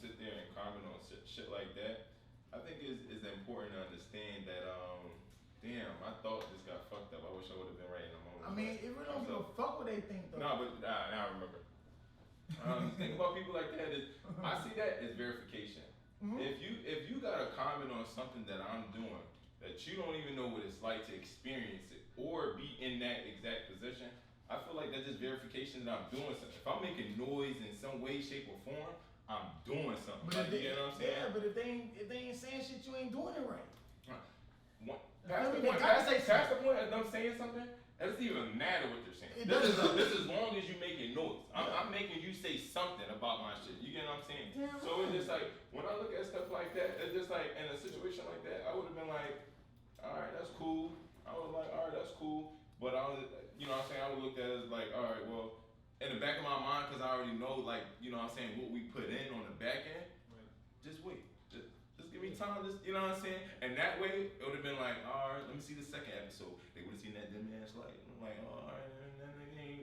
sit there and comment on shit like that, I think it's important to understand that damn, I thought this got fucked up. I wish I would have been right in the moment. I mean, it really don't give a fuck what they think though. No, but now I remember. Think about people like that. I see that as verification. Mm-hmm. If you got a comment on something that I'm doing that you don't even know what it's like to experience it or be in that exact position, I feel like that's just verification that I'm doing something. If I'm making noise in some way, shape, or form, I'm doing something. But you know what I'm saying? Yeah, but if they ain't saying shit, you ain't doing it right. Past the point of them saying something, it doesn't even matter what they're saying. This is as long as you making noise. I'm making you say something about my shit. You get what I'm saying? Yeah, so it's just like, when I look at stuff like that, it's just like, in a situation like that, I would have been like, alright, that's cool. I was like, alright, that's cool. But I was, you know what I'm saying, I would look at it as like, alright, well, in the back of my mind, because I already know, like, you know what I'm saying, what we put in on the back end, just wait. Just give me time, you know what I'm saying? And that way, it would have been like, alright, let me see the second episode. They would have seen that dim ass light. And I'm like, alright,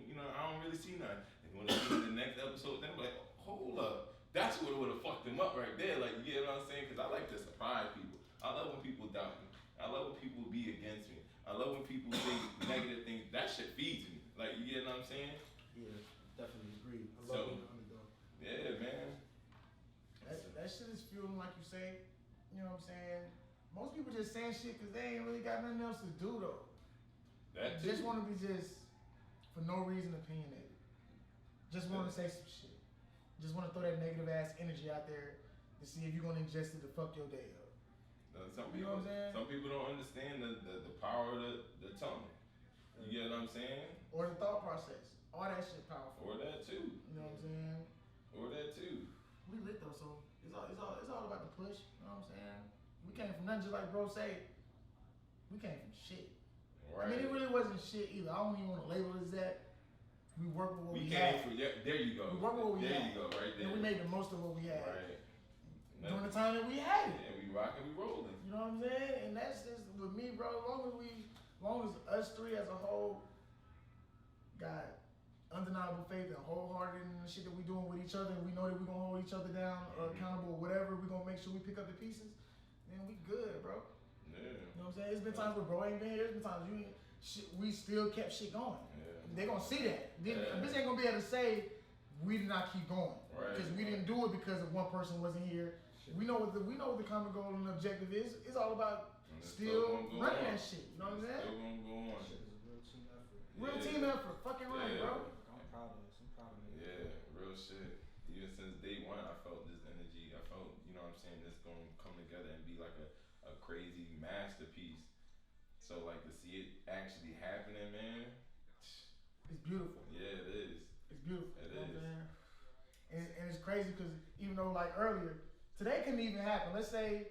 you know, I don't really see nothing. They would have seen the next episode, then I'm like, hold up. That's what would have fucked them up right there. Like, you get what I'm saying? Because I like to surprise people. I love when people doubt me. I love when people be against me. I love when people say negative things. That shit feeds me. Like, you get what I'm saying? Yeah, definitely agree. I love being an underdog. Yeah, man. That shit is fueling, like you say. You know what I'm saying? Most people just saying shit because they ain't really got nothing else to do, though. That too. Just want to be just, for no reason, opinionated. Just want to say some shit. Just want to throw that negative ass energy out there to see if you're going to ingest it to fuck your day up. Some people, you know what I'm saying? Some people don't understand the power of the tongue. You get what I'm saying? Or the thought process. All that shit powerful. Or that too. You know what I'm saying? Or that too. We lit though, so it's all about the push. You know what I'm saying? We came from nothing, just like bro say. We came from shit. Right. I mean, it really wasn't shit either. I don't even want to label it as that. We worked with what we had. There you go. We worked with what we had. There you go, right there. And we made the most of what we had. Right. During the time that we had it. And we rocking, we rolling. You know what I'm saying? And that's just with me, bro. As long as us three as a whole got undeniable faith and wholehearted in the shit that we doing with each other, and we know that we're gonna hold each other down or accountable or whatever, we're gonna make sure we pick up the pieces, man, we good, bro. Yeah. You know what I'm saying? It's been times where bro ain't been here, there's been times we still kept shit going. Yeah. They gonna see that. Bitch ain't gonna be able to say we did not keep going. Right. Because we didn't do it because of one person wasn't here. We know what the common goal and objective is. It's all about still running that shit. You know what I'm saying? Still gonna go on. Shit is a real team effort. Real team effort. Fucking right, bro. I'm proud of this. I'm proud of it. Yeah, real shit. Even since day one, I felt this energy. I felt, you know what I'm saying, this gonna come together and be like a crazy masterpiece. So like to see it actually happening, man. It's beautiful. Yeah, it is. It's beautiful. It you know is. And it's crazy because even though like earlier, today couldn't even happen. Let's say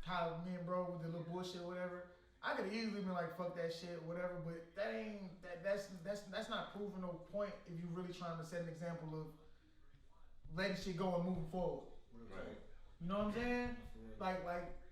how me and bro with the little bullshit or whatever. I could have easily been like, fuck that shit or whatever, but that's not proving no point if you really trying to set an example of letting shit go and moving forward. Right. You know what I'm saying? Like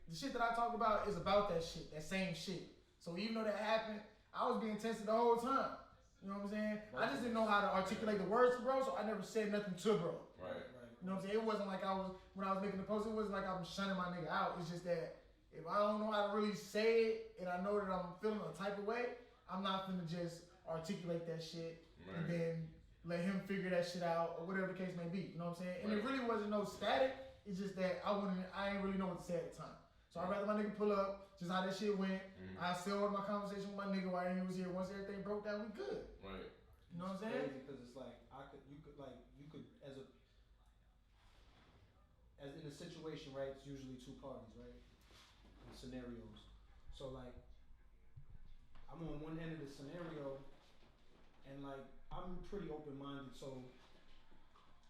the shit that I talk about is about that shit, that same shit. So even though that happened, I was being tested the whole time. You know what I'm saying? I just didn't know how to articulate the words to bro, so I never said nothing to bro. Right. You know what I'm saying? It wasn't like when I was making the post, it wasn't like I was shunning my nigga out. It's just that if I don't know how to really say it and I know that I'm feeling a type of way, I'm not finna just articulate that shit and then let him figure that shit out or whatever the case may be. You know what I'm saying? And it really wasn't no static. It's just that I ain't really know what to say at the time. So I'd rather my nigga pull up, just how that shit went. I still had my conversation with my nigga while he was here. Once everything broke down, we good. Right. You know what I'm saying? Because it's like you could as in a situation, right? It's usually two parties, right? In scenarios. So like, I'm on one end of the scenario, and like I'm pretty open-minded, so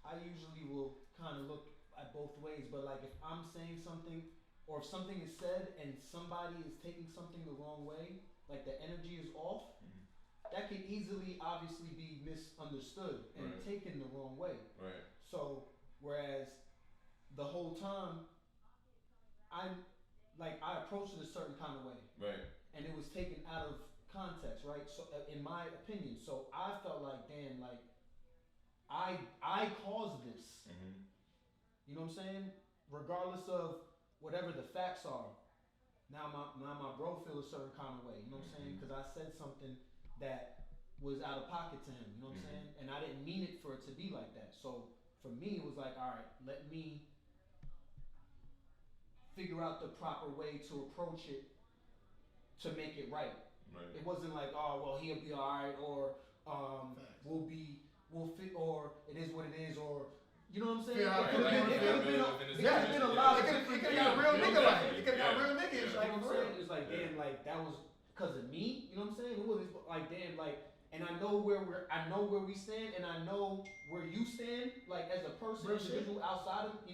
I usually will kind of look at both ways. But like, if I'm saying something, or if something is said and somebody is taking something the wrong way, like the energy is off, that can easily, obviously, be misunderstood and taken the wrong way. Right. So, whereas the whole time, I approached it a certain kind of way. Right. And it was taken out of context, right? So, in my opinion, so I felt like, damn, like I caused this. You know what I'm saying? Regardless of whatever the facts are. Now my bro feel a certain kind of way. You know what I'm saying? Because I said something that was out of pocket to him. You know what I'm saying? And I didn't mean it for it to be like that. So for me, it was like, all right, let me figure out the proper way to approach it to make it right. It wasn't like, oh well, he'll be all right, or we'll fit, or it is what it is, or you know what I'm saying? Yeah, it could have been a lot of different things. It could have got real nigga like it. It could have got real niggas. You know Like what I'm for real. saying? It was like, damn, like that was because of me. You know what I'm saying? It wasn't like, damn, like, and I know where we stand, and I know where you stand, like as a person, Real individual, shit. outside of this.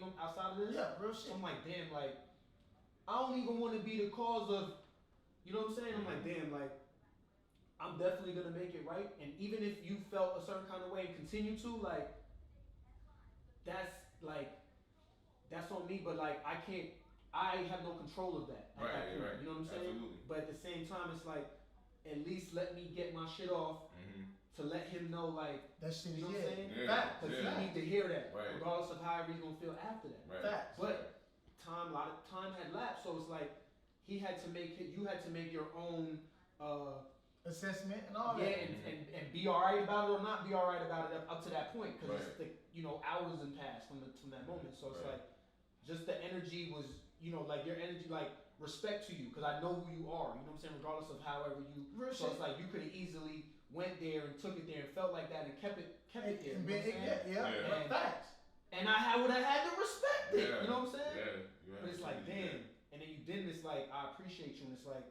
Yeah, real shit. So I'm like, damn, like I don't even want to be the cause of, you know what I'm saying? I'm like, damn, like I'm definitely gonna make it right, and even if you felt a certain kind of way and continue to, like, that's on me, but like I have no control of that at that point. Right. You know what I'm saying? Absolutely. But at the same time, it's like, at least let me get my shit off to let him know, like, That shit is, you know what I'm saying? Facts. Because he need to hear that, Right. regardless of however he's gonna feel after that. Right. Facts. But a lot of time had lapsed, so it's like you had to make your own Assessment and all yeah, that. and be alright about it or not be alright about it up to that point, because Right. it's hours and passed from that moment. So it's Right. like just the energy was, like your energy, like respect to you, because I know who you are. You know what I'm saying? Regardless of however you. Real So shit. it's like you could have easily went there and took it there and felt like that and kept it there. You know what I'm saying? Yeah. And- Facts. And I would have had to respect it. Yeah. You know what I'm saying? Yeah. You But it's like, damn. And then you didn't. It's like, I appreciate you. And it's like,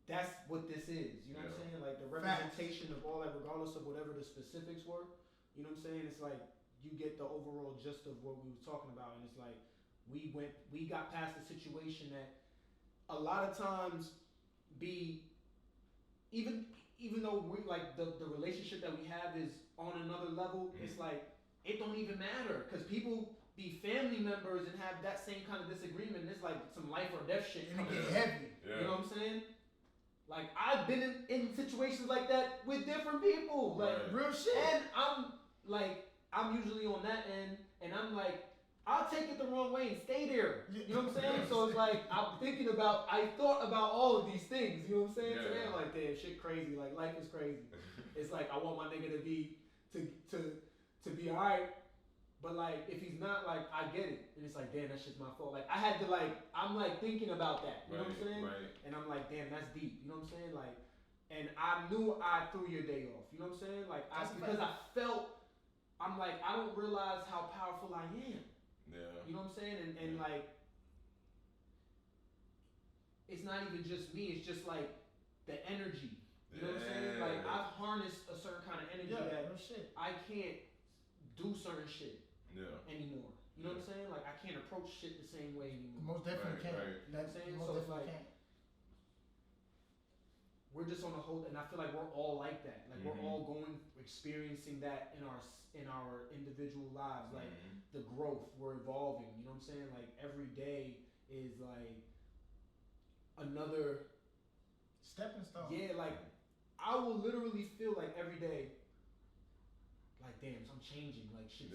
that's what this is. You know what I'm saying? Like the representation of all that, regardless of whatever the specifics were. You know what I'm saying? It's like you get the overall gist of what we were talking about. And it's like we got past the situation that a lot of times even though we like the relationship that we have is on another level, it's like it don't even matter, because people be family members and have that same kind of disagreement, and it's like some life or death shit And it coming get up. heavy. Yeah. You know what I'm saying? Like I've been in situations like that with different people, like Right. Real shit. and I'm usually on that end, and I'm like, I'll take it the wrong way and stay there. You know what I'm saying? So it's like I thought about all of these things. You know what I'm saying? Yeah. Today I'm like, damn, shit crazy. Like life is crazy. It's like I want my nigga to be alright. But like if he's not, like I get it. And it's like, damn, that's just my fault. Like I had to I'm like thinking about that. You know what I'm saying? Right. And I'm like, damn, that's deep. You know what I'm saying? Like, and I knew I threw your day off. You know what I'm saying? Like because I felt, I'm like, I don't realize how powerful I am. Yeah. You know what I'm saying? And like, it's not even just me, it's just like the energy. You know what I'm saying? Like I've harnessed a certain kind of energy that real shit. I can't do certain shit anymore. You know what I'm saying? Like I can't approach shit the same way anymore. Most definitely can't. Right. You know what I'm saying? Most So it's definitely like can't. we're just on a whole, and I feel like we're all like that. Like we're all experiencing that in our individual lives. Like the growth, we're evolving. You know what I'm saying? Like every day is like another stepping stone. Yeah, like I will literally feel like every day, like damn, I'm changing. Like shit's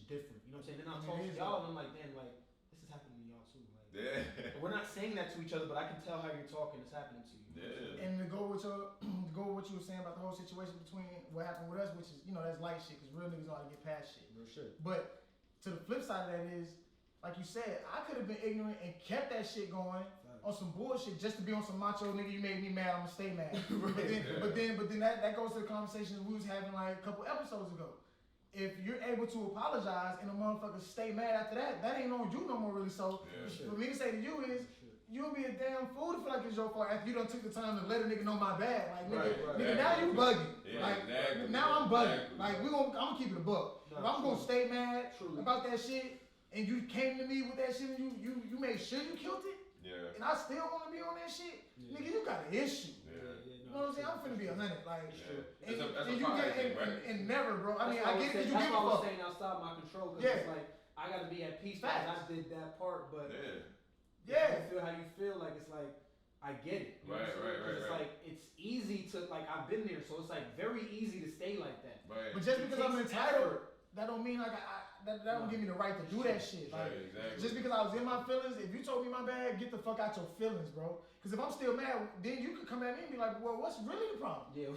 different. You know what I'm saying? Then I'll talk to y'all, and I'm like, damn, like this is happening to y'all too. Like we're not saying that to each other, but I can tell how you're talking. It's happening to you. Yeah. And to go with what you were saying about the whole situation between what happened with us, which is that's light shit, because real niggas know how to get past shit. Real shit. But to the flip side of that is, like you said, I could have been ignorant and kept that shit going on some bullshit just to be on some macho nigga. You made me mad, I'ma stay mad. But then that goes to the conversation we was having like a couple episodes ago. If you're able to apologize and a motherfucker stay mad after that, that ain't on you no more really. So for me to say to you is, you'll be a damn fool to feel like it's your fault after you done took the time to let a nigga know my bad. Like nigga, now you bugging. Yeah, like exactly. now I'm bugging. Exactly. Like I'm gonna keep it a buck. If I'm gonna stay mad about that shit, and you came to me with that shit, and you made sure you killed it. Yeah. And I still want to be on that shit, nigga. You got an issue. You know what I'm saying? I'm finna be 100. Like, and never, bro. I mean, I get it because you give a fuck. That's what I was saying outside my control. Cause it's like I gotta be at peace. Facts. I did that part, but you feel how you feel. Like it's like I get it. You know what I'm saying? Because it's like it's easy to like I've been there, so it's like very easy to stay like that. Right. But just because I'm entitled, that don't mean like don't give me the right to do that shit. Like, exactly. Just because I was in my feelings, if you told me my bad, get the fuck out your feelings, bro. Because if I'm still mad, then you could come at me and be like, well, what's really the problem? Yeah,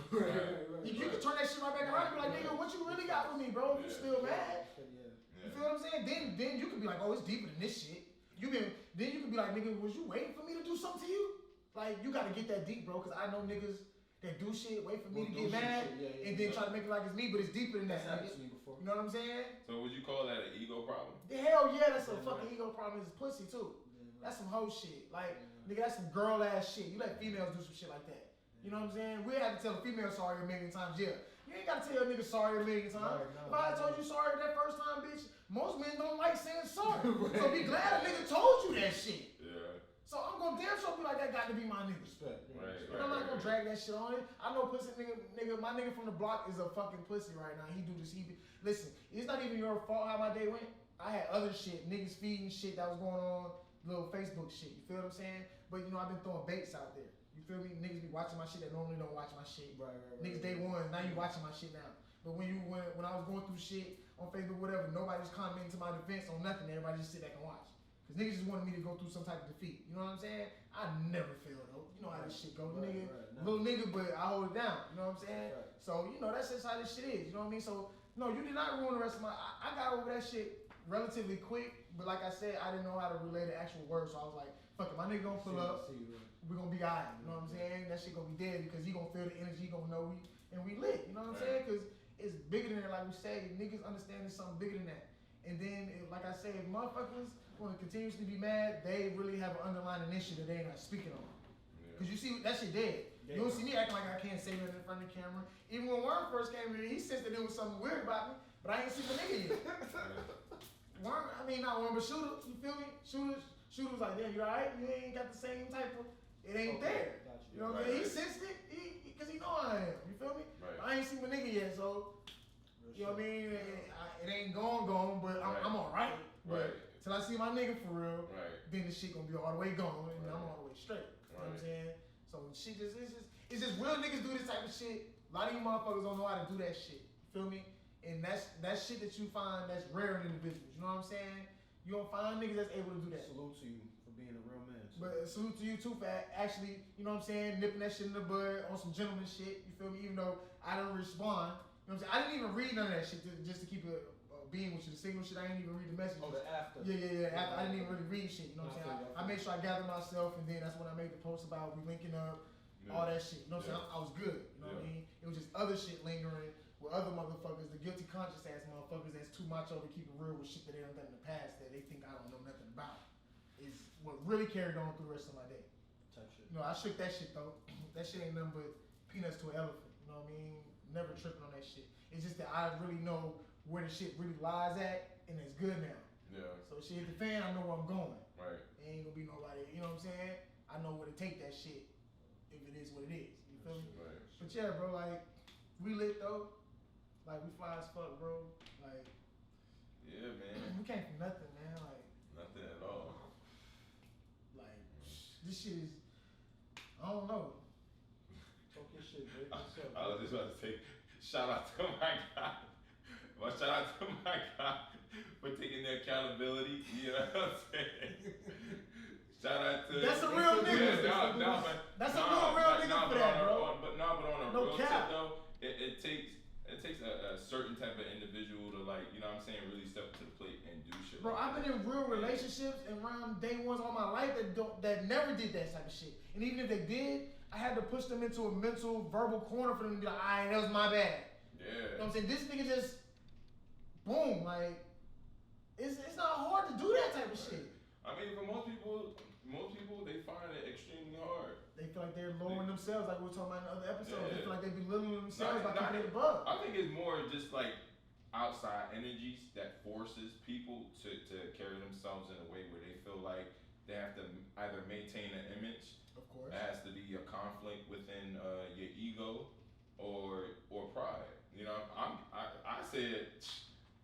You could turn that shit right back around and be like, nigga, what you really got with me, bro? If you still mad. You feel what I'm saying? Then you could be like, oh, it's deeper than this shit. Then you could be like, nigga, was you waiting for me to do something to you? Like, you gotta get that deep, bro, because I know niggas that do shit, wait for me to get mad, and then try to make it like it's me, but it's deeper than that. That's happened to me before. You know what I'm saying? So would you call that an ego problem? Hell yeah, that's a fucking ego problem. It's pussy too. That's some hoe shit. Like, nigga, that's some girl ass shit. You let females do some shit like that. You know what I'm saying? We have to tell a female sorry a million times. Yeah, you ain't gotta tell a nigga sorry a million times. If I told you sorry that first time, bitch, most men don't like saying sorry. So be glad a nigga told you that shit. Yeah. So I'm gonna damn sure be like, that got to be my nigga. Respect. And I'm not gonna drag that shit on it. I know pussy nigga, my nigga from the block is a fucking pussy right now. He do this, listen, it's not even your fault how my day went. I had other shit, niggas feeding shit that was going on, little Facebook shit, you feel what I'm saying? But you know, I've been throwing baits out there. You feel me? Niggas be watching my shit that normally don't watch my shit. Right. Niggas day one, now you watching my shit now. But when I was going through shit on Facebook, whatever, nobody was commenting to my defense on nothing. Everybody just sit back and watch. Cause niggas just wanted me to go through some type of defeat. You know what I'm saying? I never fail though. You know how this shit go, nigga. Little nigga, but I hold it down. You know what I'm saying? So you know that's just how this shit is. You know what I mean? So no, you did not ruin the rest of my. I got over that shit relatively quick. But like I said, I didn't know how to relay the actual words. So I was like, fuck it, my nigga gonna pull up. We gonna be alright. You know what I'm saying? That shit gonna be dead because he gonna feel the energy. He gonna know we lit. You know what I'm saying? Cause it's bigger than that. Like we say, niggas understand it's something bigger than that. And then, like I said, if motherfuckers want to continuously be mad, they really have an underlying issue that they ain't not speaking on. Because you see, that shit dead. You don't see me acting like I can't say nothing in front of the camera. Even when Worm first came here, he sensed that there was something weird about me, but I ain't seen the nigga yet. Worm, I mean, not Worm, but Shooter, you feel me? Shooter was like, damn, you alright? You ain't got the same type of, it ain't there. You know what I'm saying? He sensed it, because he know I am. You feel me? I ain't seen my nigga yet, so. You know what I mean? It ain't gone, but I'm alright. But till I see my nigga for real, then the shit gonna be all the way gone, and I'm all the way straight. You know what I'm saying? So shit it's just real niggas do this type of shit. A lot of you motherfuckers don't know how to do that shit. You feel me? And that's shit that you find that's rare in individuals. You know what I'm saying? You don't find niggas that's able to do that. Salute to you for being a real man. But salute to you too for actually, you know what I'm saying, nipping that shit in the bud on some gentleman shit. You feel me? Even though I don't respond. You know what I'm saying? I didn't even read none of that shit just to keep it being with you. The single shit, I didn't even read the messages. Oh, the after. Yeah. After, I didn't even really read shit. You know what I'm saying? I made sure I gathered myself, and then that's when I made the post about we linking up, all that shit. You know what I'm saying? I was good. You know what I mean? It was just other shit lingering with other motherfuckers, the guilty conscious ass motherfuckers that's too macho to keep it real with shit that they done done in the past that they think I don't know nothing about. Is what really carried on through the rest of my day. Type shit. You know, I shook that shit though. That shit ain't nothing but peanuts to an elephant. You know what I mean? Never tripping on that shit. It's just that I really know where the shit really lies at, and it's good now. Yeah. So shit hit the fan, I know where I'm going. Right. There ain't gonna be nobody, you know what I'm saying? I know where to take that shit if it is what it is. You feel me? Right. But yeah, bro, like, we lit though. Like, we fly as fuck, bro. Like, yeah, man. We came from nothing, man. Like, nothing at all. Like, this shit is, I don't know. Talk your shit, baby. I was just about to say, shout out to my guy. Well, shout out to my guy for taking the accountability. You know what I'm saying? Shout out to. That's a real nigga. That's a real nigga for that, bro. But on a real tip though, it takes a certain type of individual to, like, you know what I'm saying, really step up to the plate and do shit. Bro, I've been in real relationships and around day ones all my life that never did that type of shit. And even if they did, I had to push them into a mental, verbal corner for them to be like, alright, that was my bad. Yeah. You know what I'm saying? This nigga just, boom, like, it's not hard to do that type of shit. I mean, for most people, they find it extremely hard. They feel like they're lowering themselves, like we were talking about in the other episodes. Yeah. They feel like they belittling themselves by keeping it above. I think it's more just like outside energies that forces people to carry themselves in a way where they feel like they have to either maintain an image. Of course. It has to be a conflict within your ego or pride. You know, I said,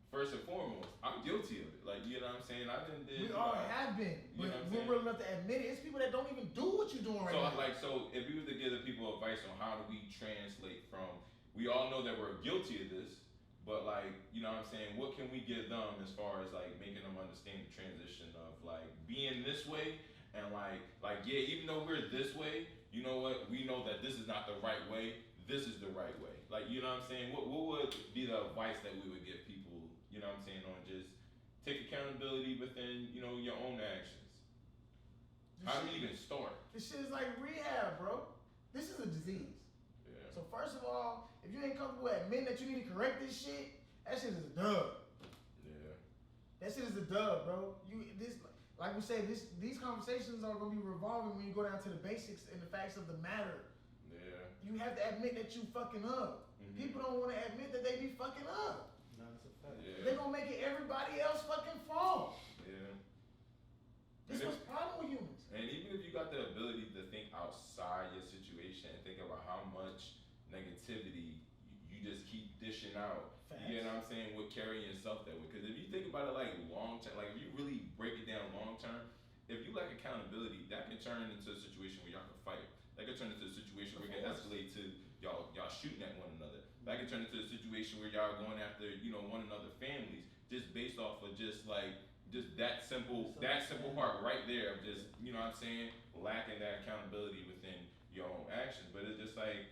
first and foremost, I'm guilty of it. Like, you know what I'm saying? We all have been. But we're real enough to admit it. It's people that don't even do what you're doing right now. So if we were to give the people advice on how do we translate from, we all know that we're guilty of this, But like, you know what I'm saying, what can we give them as far as like making them understand the transition of like being this way and like yeah, even though we're this way, you know what, we know that this is not the right way, this is the right way. Like, you know what I'm saying? What would be the advice that we would give people, you know what I'm saying, on just take accountability within, you know, your own actions? How do we even start? This shit is like rehab, bro. This is a disease. Yeah. So first of all, if you ain't comfortable admitting that you need to correct this shit, that shit is a dub. Yeah. That shit is a dub, bro. Like we said, these conversations are gonna be revolving when you go down to the basics and the facts of the matter. Yeah. You have to admit that you fucking up. Mm-hmm. People don't want to admit that they be fucking up. No, that's a fact. Yeah. They gonna make it everybody else fucking fault. Yeah. This And was the problem with humans. And even if you got the ability to think outside your situation and think about how much negativity you just keep dishing out, Facts. you know what I'm saying, with carrying yourself that way. Because if you think about it like long term, like if you really break it down long term, if you lack accountability, that can turn into a situation where y'all can fight. That can turn into a situation where it can escalate to y'all shooting at one another. That can turn into a situation where y'all going after, you know, one another families, just based off of just that simple part right there of just, you know what I'm saying, lacking that accountability within your own actions. But it's just like,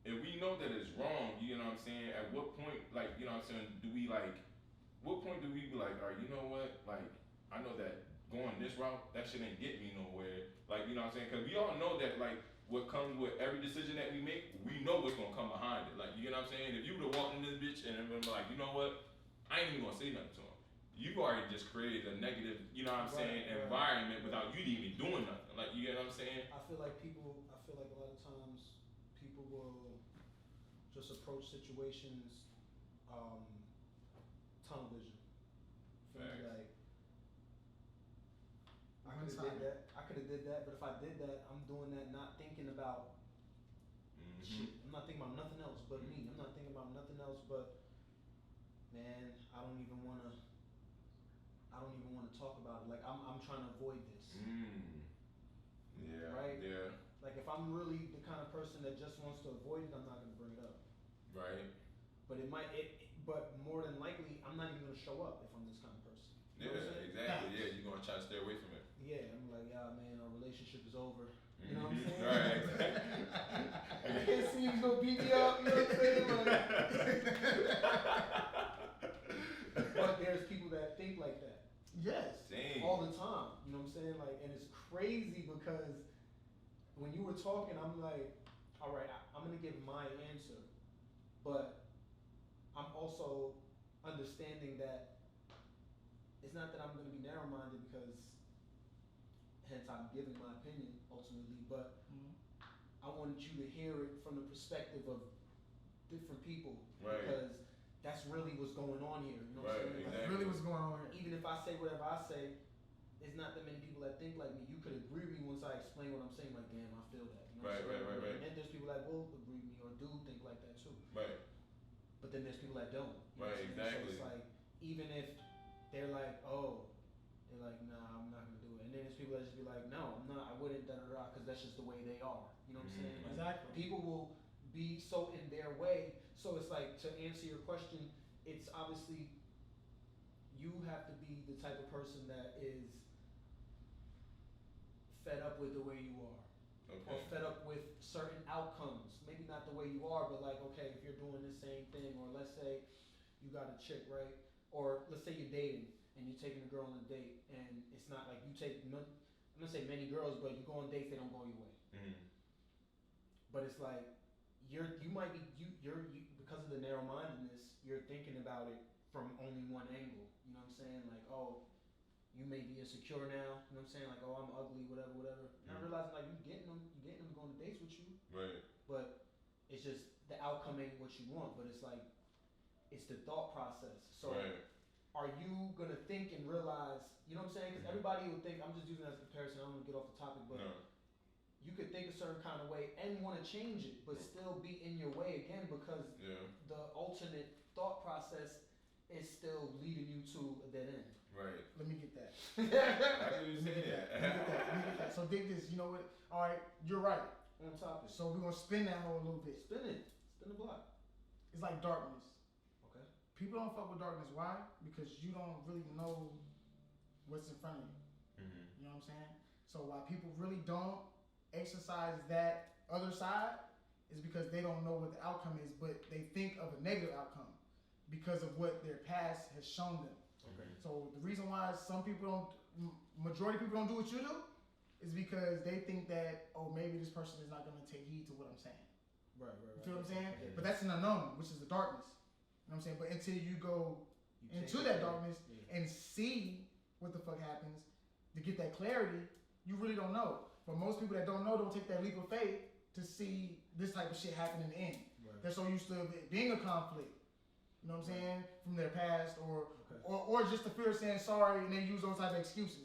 if we know that it's wrong, you know what I'm saying, at what point, like, you know what I'm saying, what point do we be like, all right, you know what, like, I know that going this route, that shit ain't get me nowhere. Like, you know what I'm saying, because we all know that, like, what comes with every decision that we make, we know what's gonna come behind it. Like, you know what I'm saying, if you would've walked in this bitch and been like, you know what, I ain't even gonna say nothing to him. You've already just created a negative, you know what I'm saying, environment without you even doing nothing. Like, you know what I'm saying? I feel like a lot of times people will just approach situations tunnel vision. Facts. Like, I could have did that, but if I did that, I'm doing that not thinking about shit. I'm not thinking about nothing else but me. I'm not thinking about nothing else but, man, I don't even wanna talk about it. Like, I'm trying to avoid this. Yeah. Right? Yeah. Like, if I'm really the kind of person that just wants to avoid it, I'm not gonna bring it up. Right. But more than likely, I'm not even gonna show up if I'm this kind of person. You know what I'm Yeah, saying? exactly. Yeah, you're gonna try to stay away from it. Yeah, I'm like, yeah, man, our relationship is over. You know what I'm saying? Right. I can't see you gonna beat me up. You know what I'm saying? Like, but there's people that think like that. Yes. Same. All the time. You know what I'm saying? Like, and it's crazy because when you were talking, I'm like, all right, I'm gonna give my answer, but I'm also understanding that it's not that I'm gonna be narrow-minded because hence I'm giving my opinion ultimately, but I wanted you to hear it from the perspective of different people. Right. Because that's really what's going on here. You know what I'm saying? Exactly. That's really what's going on here. Even if I say whatever I say, there's not that many people that think like me. You could agree with me once I explain what I'm saying, like, damn, I feel that. You know what I'm saying? Right. And then there's people that will agree with me or do think like that too. Right. But then there's people that don't. You know Right, what I'm saying? exactly. So it's like, even if they're like, oh, they're like, nah, I'm not gonna do it. And then there's people that just be like, no, I'm not, I wouldn't, because that's just the way they are. You know what I'm saying? Like, Exactly. people will be so in their way. So it's like, to answer your question, it's obviously, you have to be the type of person that is fed up with the way you are. Okay. Or fed up with certain outcomes. Maybe not the way you are, but like, okay, if you're doing the same thing, or let's say you got a chick, right? Or let's say you're dating and you're taking a girl on a date, and it's not like you take, I'm gonna say many girls, but you go on dates, they don't go your way. But it's like, you might be, because of the narrow-mindedness, you're thinking about it from only one angle. You know what I'm saying? Like, oh, you may be insecure now. You know what I'm saying? Like, oh, I'm ugly, whatever. Not realizing like you getting them going to dates with you. Right. But it's just the outcome ain't what you want. But it's like, it's the thought process. So are you gonna think and realize? You know what I'm saying? Because everybody would think. I'm just using that as a comparison. I don't want to get off the topic, but. No. You could think a certain kind of way and want to change it, but still be in your way again because the alternate thought process is still leading you to a dead end. Right. Let me get that. I can say that. Let me get that. So dig this. You know what? All right, you're right. On topic. So we're gonna spin that whole a little bit. Spin it. Spin the block. It's like darkness. Okay. people don't fuck with darkness. Why? Because you don't really know what's in front of you. You know what I'm saying? So why people really don't exercise that other side is because they don't know what the outcome is, but they think of a negative outcome because of what their past has shown them. Okay. So the reason why some people don't, majority of people don't do what you do, is because they think that, oh, maybe this person is not going to take heed to what I'm saying. Right. You feel what I'm saying? Yeah. But that's an unknown, which is the darkness. You know what I'm saying? But until you go into that darkness and see what the fuck happens, to get that clarity, you really don't know. But most people that don't know don't take that leap of faith to see this type of shit happen in the end. Right. They're so used to it being a conflict, you know what I'm saying, from their past, or just the fear of saying sorry, and they use those type of excuses.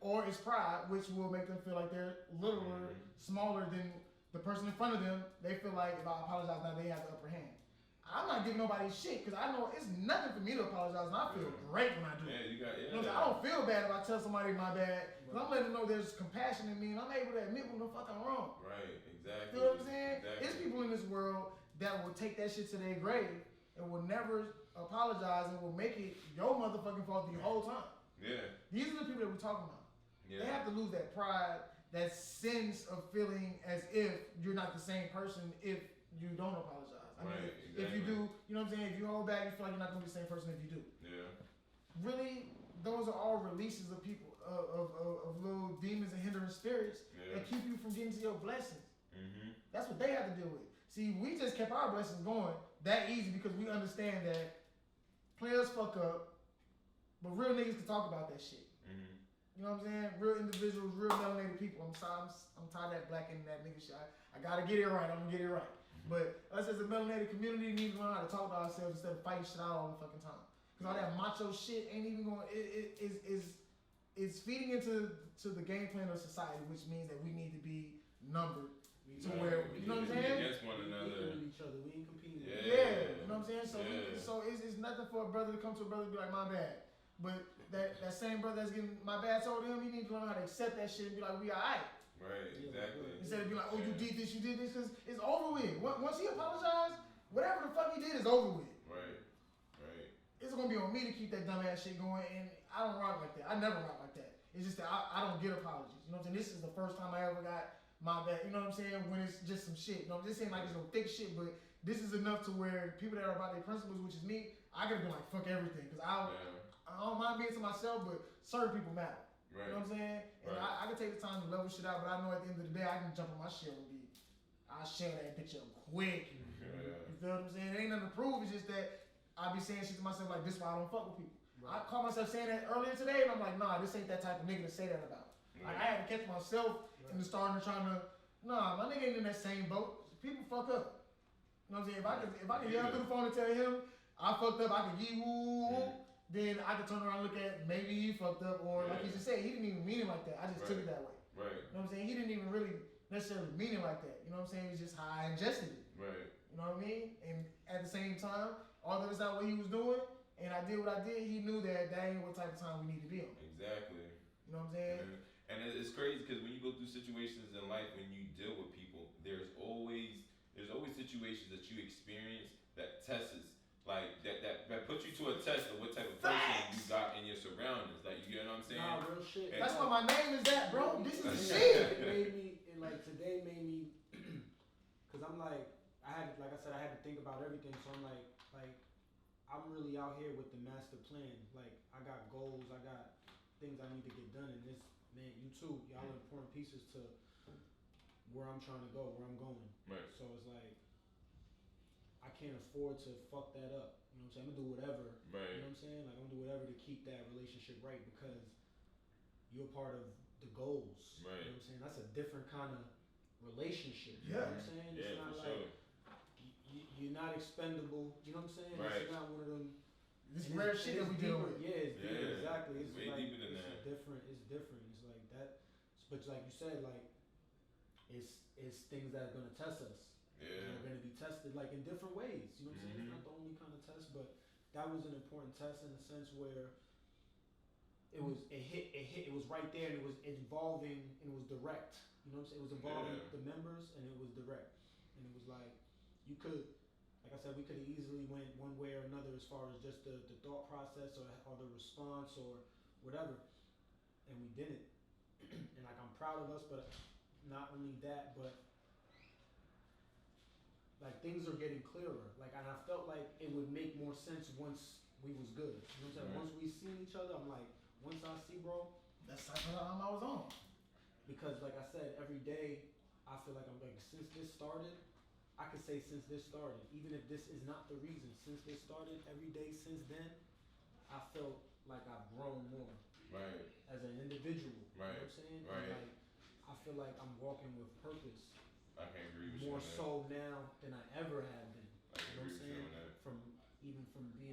Or it's pride, which will make them feel like they're littler, smaller than the person in front of them. They feel like if I apologize now, they have the upper hand. I'm not giving nobody shit because I know it's nothing for me to apologize, and I feel great when I do it. You know, I don't feel bad if I tell somebody my bad, because I'm letting them know there's compassion in me, and I'm able to admit when the fuck I'm wrong. Right, exactly. You know what I'm saying? Exactly. There's people in this world that will take that shit to their grave and will never apologize and will make it your motherfucking fault the whole time. Yeah. These are the people that we're talking about. Yeah. They have to lose that pride, that sense of feeling as if you're not the same person if you don't apologize. I mean, exactly. If you do, you know what I'm saying? If you hold back, you feel like you're not gonna be the same person if you do. Yeah. Really, those are all releases of people, of little demons and hindering spirits that keep you from getting to your blessings. That's what they have to deal with. See, we just kept our blessings going that easy because we understand that players fuck up, but real niggas can talk about that shit. You know what I'm saying? Real individuals, real melanated people. I'm tired of that black and that nigga shit. I gotta get it right. I'm gonna get it right. But us as a melanated community need to learn how to talk to ourselves instead of fighting shit out all the fucking time. Cause all that macho shit ain't even going. It's feeding into the game plan of society, which means that we need to be numbered to where you know what I'm saying. Against one another. We each other. We ain't competing. Yeah, you know what I'm saying. So it's nothing for a brother to come to a brother and be like, my bad. But that same brother that's getting my bad told him, he needs to learn how to accept that shit and be like, we alright. Right, exactly. Instead of being like, oh, you did this, because it's over with. Once he apologized, whatever the fuck he did is over with. Right. It's gonna be on me to keep that dumb ass shit going, and I don't rock like that. I never rock like that. It's just that I don't get apologies. You know what I'm saying? This is the first time I ever got my bad. You know what I'm saying? When it's just some shit. You know, this ain't like it's no thick shit, but this is enough to where people that are about their principles, which is me, I gotta be like, fuck everything, because I don't mind being to myself, but certain people matter. Right. You know what I'm saying? And I can take the time to level shit out, but I know at the end of the day, I can jump on my shit and I'll share that bitch up quick. You feel what I'm saying? It ain't nothing to prove, it's just that I be saying shit to myself like, this is why I don't fuck with people. I caught myself saying that earlier today, and I'm like, nah, this ain't that type of nigga to say that about. Like, I had to catch myself in the starting of trying to, nah, my nigga ain't in that same boat. People fuck up. You know what I'm saying? If I can yell through the phone and tell him I fucked up, I can yee woo. Then I can turn around and look at maybe he fucked up, or like he just said, he didn't even mean it like that. I just took it that way. Right. You know what I'm saying? He didn't even really necessarily mean it like that. You know what I'm saying? It's just how I ingested it. Right. You know what I mean? And at the same time, although that's not what he was doing, and I did what I did, he knew that ain't what type of time we need to be on. Exactly. You know what I'm saying? And it's crazy because when you go through situations in life, when you deal with people, there's always situations that you experience that tests. Like that puts you to a test of what type of person you got in your surroundings. Like, you know what I'm saying? Nah, real shit. That's why my name is that, bro. This is the shit. Today made me, cause I'm like, I had to think about everything. So I'm like, I'm really out here with the master plan. Like, I got goals, I got things I need to get done. And this, man, you too, y'all are important pieces to where I'm trying to go, where I'm going. Right. So it's like, I can't afford to fuck that up. You know what I'm saying? I'm gonna do whatever. Right. You know what I'm saying? Like, I'm gonna do whatever to keep that relationship right because you're part of the goals. Right. You know what I'm saying? That's a different kind of relationship. You Yeah. know what I'm saying? It's Yeah, not for like sure. you're not expendable. You know what I'm saying? Right. It's not one of them. This rare shit that we deal with. Yeah, it's deeper, exactly. It's way deeper than that. Different. It's different. It's like that. But like you said, like it's things that are gonna test us. Yeah. Are going to be tested like in different ways. You know what I'm saying? It's not the only kind of test, but that was an important test in the sense where it was right there, and it was involving, and it was direct. You know what I'm saying? It was involving the members, and it was direct. And it was like, you could, like I said, we could have easily went one way or another, as far as just the thought process or the response or whatever, and we didn't. And like I'm proud of us, but not only that, but like things are getting clearer. Like, and I felt like it would make more sense once we was good. You know what I'm saying? Right. Once we seen each other, I'm like, once I see bro, That's the type of time I was on. because like I said, every day I feel like I'm like, since this started, I could say since this started, even if this is not the reason, since this started, every day since then, I felt like I've grown more Right. as an individual. Right. You know what I'm saying? Right. And like, I feel like I'm walking with purpose I can agree with you more on that. so now than I ever have been. I can You know what I'm agree with you saying? on that. From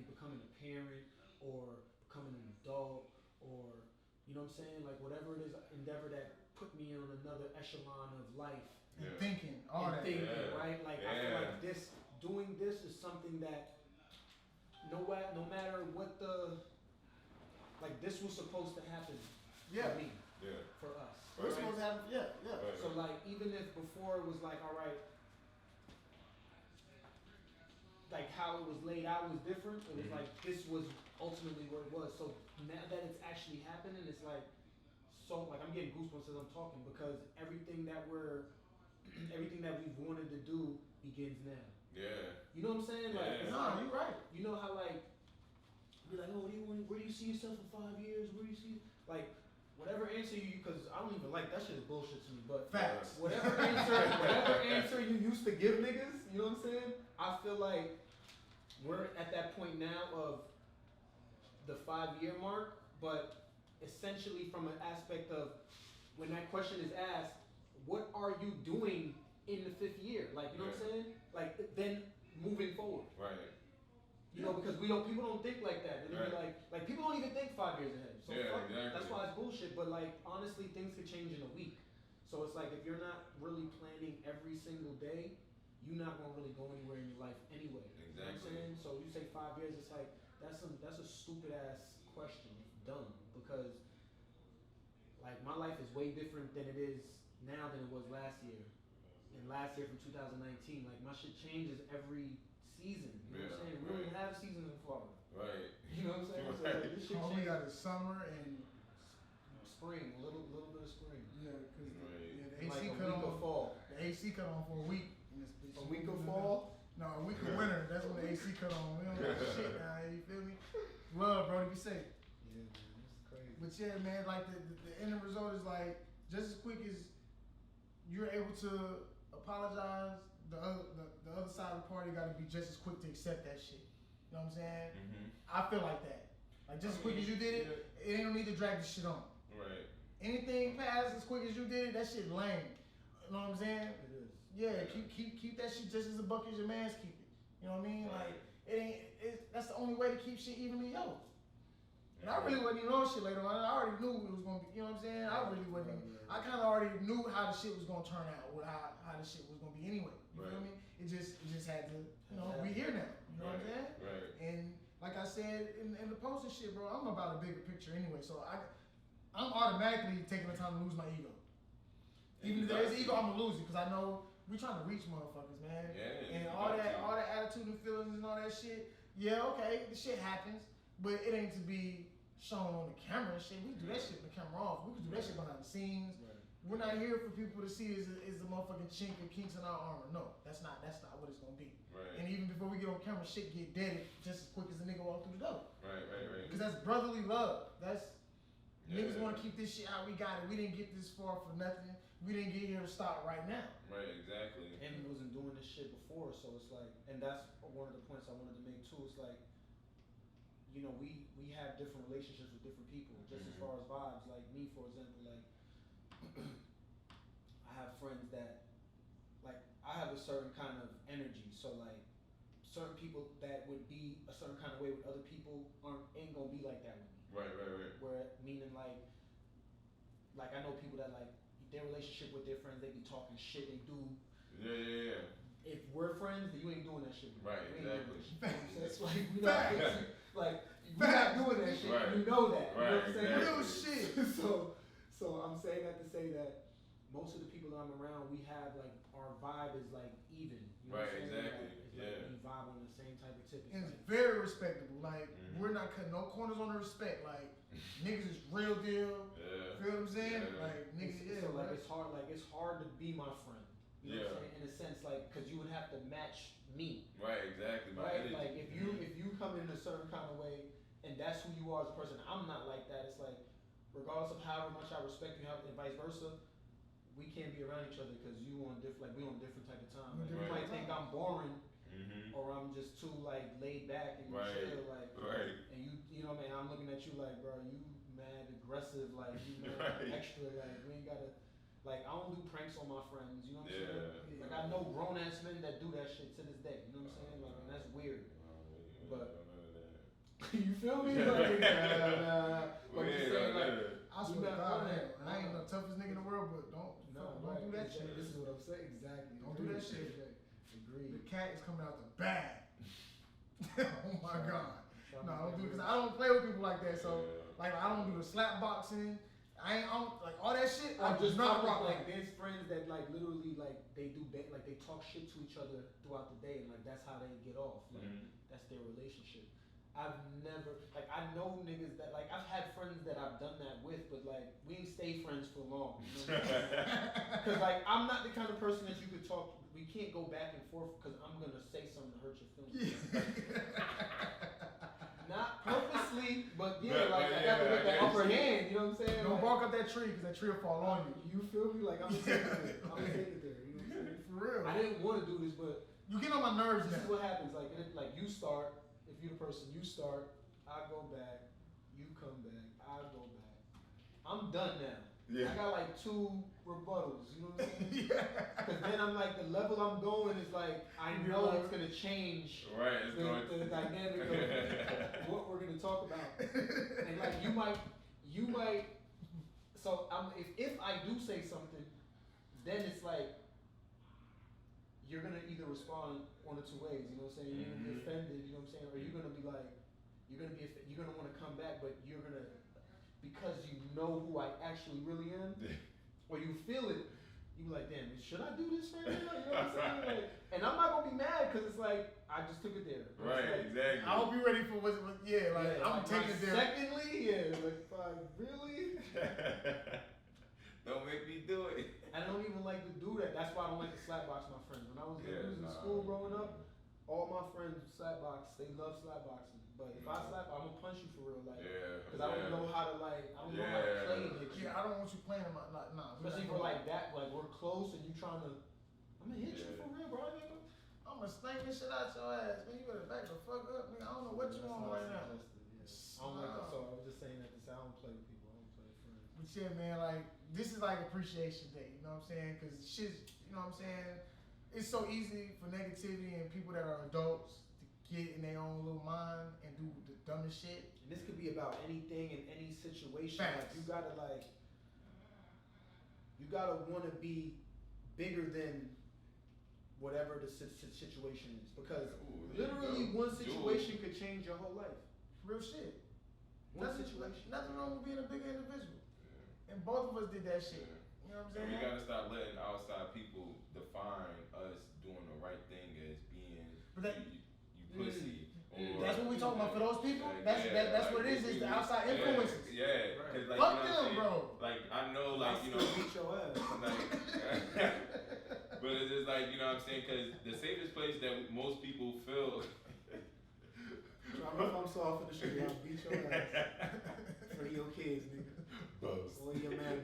becoming a parent or becoming an adult or, you know what I'm saying? Like whatever it is, endeavor that put me on another echelon of life. And Yeah. thinking, all And that. thinking, Yeah. right? Like I feel like doing this is something that no matter what like this was supposed to happen Yeah. for me, Yeah. for us. We're supposed to have, yeah. Right. So like even if before it was like, all right, like how it was laid out was different. It was Mhm. like this was ultimately what it was. So now that it's actually happening, it's like so like I'm getting goosebumps as I'm talking because everything that we've wanted to do begins now. Yeah. You know what I'm saying? Like Yeah. it's No, like, you're right. you know how like be like, oh, where do you see yourself in 5 years? Where do you see like whatever answer you because I don't even like that shit is bullshit to me. But Facts. whatever answer you used to give niggas, you know what I'm saying? I feel like we're at that point now of the 5-year mark, but essentially from an aspect of when that question is asked, what are you doing in the 5th year? Like, you know what I'm saying? Like then moving forward. Right. You know, because people don't think like that. And they're like people don't even think 5 years ahead. So Yeah, fuck, exactly. that's why it's bullshit. But like honestly, things could change in a week. So it's like if you're not really planning every single day, you're not gonna really go anywhere in your life anyway. You know what I'm Exactly. saying? So you say 5 years, it's like that's a stupid ass question. It's dumb because like my life is way different than it is now than it was last year. And last year from 2019, like my shit changes every season. You know what I'm saying? We don't even have seasons in Florida. Right. You know what I'm saying? So like, this shit All we changes. got is summer and Spring, a little bit of spring. yeah, cause Right. yeah, the AC Like a cut week on. of fall. The AC cut on for a week. In this bitch. A week of fall. No, a week of winter. That's when the AC cut on. We don't got shit now. You feel me? Love, bro. To be safe. Yeah, man, this is crazy. But yeah, man, like the end result is like just as quick as you're able to apologize, the other side of the party got to be just as quick to accept that shit. You know what I'm saying? Mhm. I feel like that. Like just as quick as you did it, it ain't no need to drag this shit on. Right. Anything past as quick as you did it, that shit lame. You know what I'm saying? It is. Yeah, keep that shit just as a buck as your man's keep it. You know what I mean? Like that's the only way to keep shit evenly yoked. And I really wasn't even on shit later on. I already knew it was gonna be. You know what I'm saying? I really wasn't. I kind of already knew how the shit was gonna turn out, or how the shit was gonna be anyway. You feel me? It just had to. You know, we here now. You know what I'm saying? Right. And like I said in the post and shit, bro, I'm about a bigger picture anyway. So I'm automatically taking the time to lose my ego. Even if there is ego, I'm gonna lose it because I know we trying to reach motherfuckers, man. Yeah. And all that attitude and feelings and all that shit. Yeah, okay, the shit happens, but it ain't to be shown on the camera and shit. We can do that shit in the camera off. We can do that shit behind the scenes. Right. We're not here for people to see is the motherfucking chink and kinks in our armor. No, that's not what it's gonna be. Right. And even before we get on camera, shit get deaded just as quick as the nigga walk through the door. Right. Because that's brotherly love. That's niggas Yeah. want to keep this shit how we got it. We didn't get this far for nothing. We didn't get here to stop right now. Right. Exactly. And he wasn't doing this shit before, so it's like, and that's one of the points I wanted to make too. It's like, you know, we have different relationships with different people, just as far as vibes. Like me, for example, like I have friends that, like, I have a certain kind of energy. So like, certain people that would be a certain kind of way with other people ain't gonna be like that with me. Right. Where meaning like I know people that like their relationship with their friends, they be talking shit, they do. Yeah. If we're friends, then you ain't doing that shit. Right, You ain't doing exactly. that shit. It's like, you know, like we're not doing that shit. Right. You know that. You know Right, what I'm saying? Real shit. So I'm saying that to say that most of the people that I'm around, we have like our vibe is like even. You know Right, what I'm saying? exactly. Like, it's Yeah. like we vibe on the same type of tip. And it's very respectable. Like, we're not cutting no corners on the respect. Like, niggas is real deal. Yeah. Feel what I'm saying? Yeah. Like, niggas, So like it's hard to be my friend. You know what I'm saying? In a sense, like, cause you would have to match me. Right, exactly. Right? Like if you come in a certain kind of way and that's who you are as a person, I'm not like that. It's like, regardless of however much I respect you, and vice versa, we can't be around each other because we on different type of time. Like, you might think I'm boring or I'm just too like laid back and chill, like, and you know what I mean? I'm looking at you like, bro, you mad aggressive, like you mad extra, like we ain't gotta. Like, I don't do pranks on my friends, you know what I'm saying? Like, I know grown-ass men that do that shit to this day, you know what I'm saying? Like, and that's weird. But, you feel me? Like, but I'm saying, like, I swear to God, man, I ain't the toughest nigga in the world, but don't do that shit. This is what I'm saying, exactly. Don't do that shit. Agreed. The cat is coming out the bag. Oh my God. No, I don't do it, because I don't play with people like that, so, like, I don't do the slap boxing. I don't like all that shit. I'm just not not rock like there's friends that like literally like they do like they talk shit to each other throughout the day and like that's how they get off. Like that's their relationship. I've never like I know niggas that like I've had friends that I've done that with, but like we ain't stay friends for long. You know? Cause like I'm not the kind of person that you could talk. We can't go back and forth because I'm gonna say something to hurt your feelings. Not purposely, but I gotta get the upper hand, you know what I'm saying? Don't like, bark up that tree, because that tree will fall on you. You feel me? Like, I'm gonna take it there. I'm gonna take it there, you know what I'm saying? For real. I didn't want to do this, but you get on my nerves this now. is what happens. Like you start, if you're the person, you start, I go back, you come back, I go back. I'm done now. I got like 2 rebuttals, you know what I'm saying? Because then I'm like, the level I'm going is like, I know it's gonna change the dynamic of what we're gonna talk about. And like you might, so if I do say something, then it's like, you're gonna either respond one of 2 ways, you know what I'm saying? You're gonna be offended, you know what I'm saying? Or you're gonna be like, you're gonna wanna come back, but you're gonna, because you know who I actually really am, or you feel it, you be like, damn, should I do this right now? You know what I'm saying? Like, and I'm not gonna be mad because it's like, I just took it there. Right, like, exactly. I hope you're ready for what I'm taking it there. Secondly, like, really? Don't make me do it. I don't even like to do that. That's why I don't like to slapbox my friends. When I was in school growing up, all my friends slapbox, they love slapboxing. But if I slap, I'm gonna punch you for real, like, because I don't know how to like, I don't know how to play it. Yeah, I don't want you playing in my, nah. Especially for like that, like we're close and you trying to, I'm gonna hit you for real, bro. I'm gonna spank this shit out your ass, man. You better back the fuck up, nigga. I don't know what you want right now. I don't like that. So I was just saying that to say I don't play with people. I don't play with friends. But yeah, man, like, this is like Appreciation Day, you know what I'm saying? Because shit's, you know what I'm saying? It's so easy for negativity and people that are adults to get in their own little mind and do the dumbest shit. And this could be about anything in any situation. Facts. Like, you gotta want to be bigger than whatever the situation is, because literally one situation could change your whole life. Real shit. One situation. Nothing wrong with being a bigger individual. And both of us did that shit. You know what I'm saying? And we gotta stop letting outside people define us doing the right thing as being you pussy. Or, that's what we talking about for those people. That's what it is the outside influences. Yeah, because like fuck you know them, bro. Like I know, like you know, beat your ass. like, but it's just like you know what I'm saying, because the safest place that most people feel. I don't know if I'm soft in the street. I'll beat your ass for your kids, nigga. Or your man.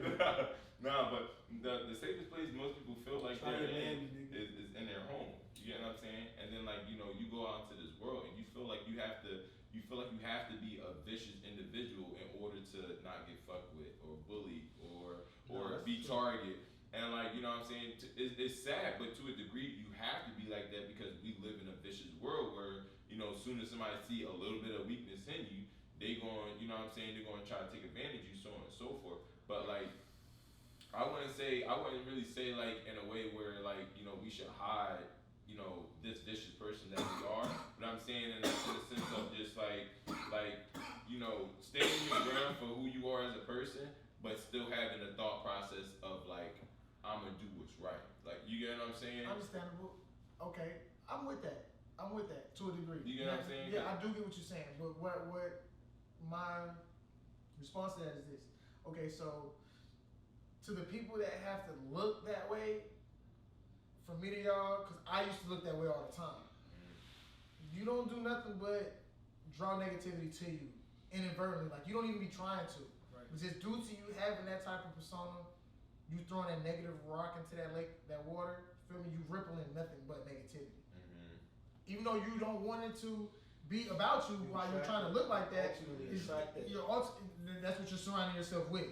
Nah, but the safest place most people feel like they're in is in their home. You get what I'm saying? And then like you know you go out into this world and you feel like you have to be a vicious individual in order to not get fucked with or bullied or be targeted. And like you know what I'm saying, it's sad, but to a degree you have to be like that because we live in a vicious world where you know as soon as somebody see a little bit of weakness in you, they going you know what I'm saying, they're going to try to take advantage of you, so on and so forth. But like I wouldn't really say like in a way where like you know we should hide you know this vicious person that we are, but I'm saying in a sense of just like you know standing your ground for who you are as a person, but still having the thought process of like I'm gonna do what's right. Like you get what I'm saying? Understandable. Okay, I'm with that. I'm with that to a degree. You get what I'm saying? Yeah, I do get what you're saying. But what my response to that is this. Okay, so to the people that have to look that way, from me to y'all, because I used to look that way all the time. You don't do nothing but draw negativity to you inadvertently. Like, you don't even be trying to. Right. But just due to you having that type of persona, you throwing that negative rock into that lake, that water, feel me? You rippling nothing but negativity. Even though you don't want it to be about you while you're trying to look like that, that's what you're surrounding yourself with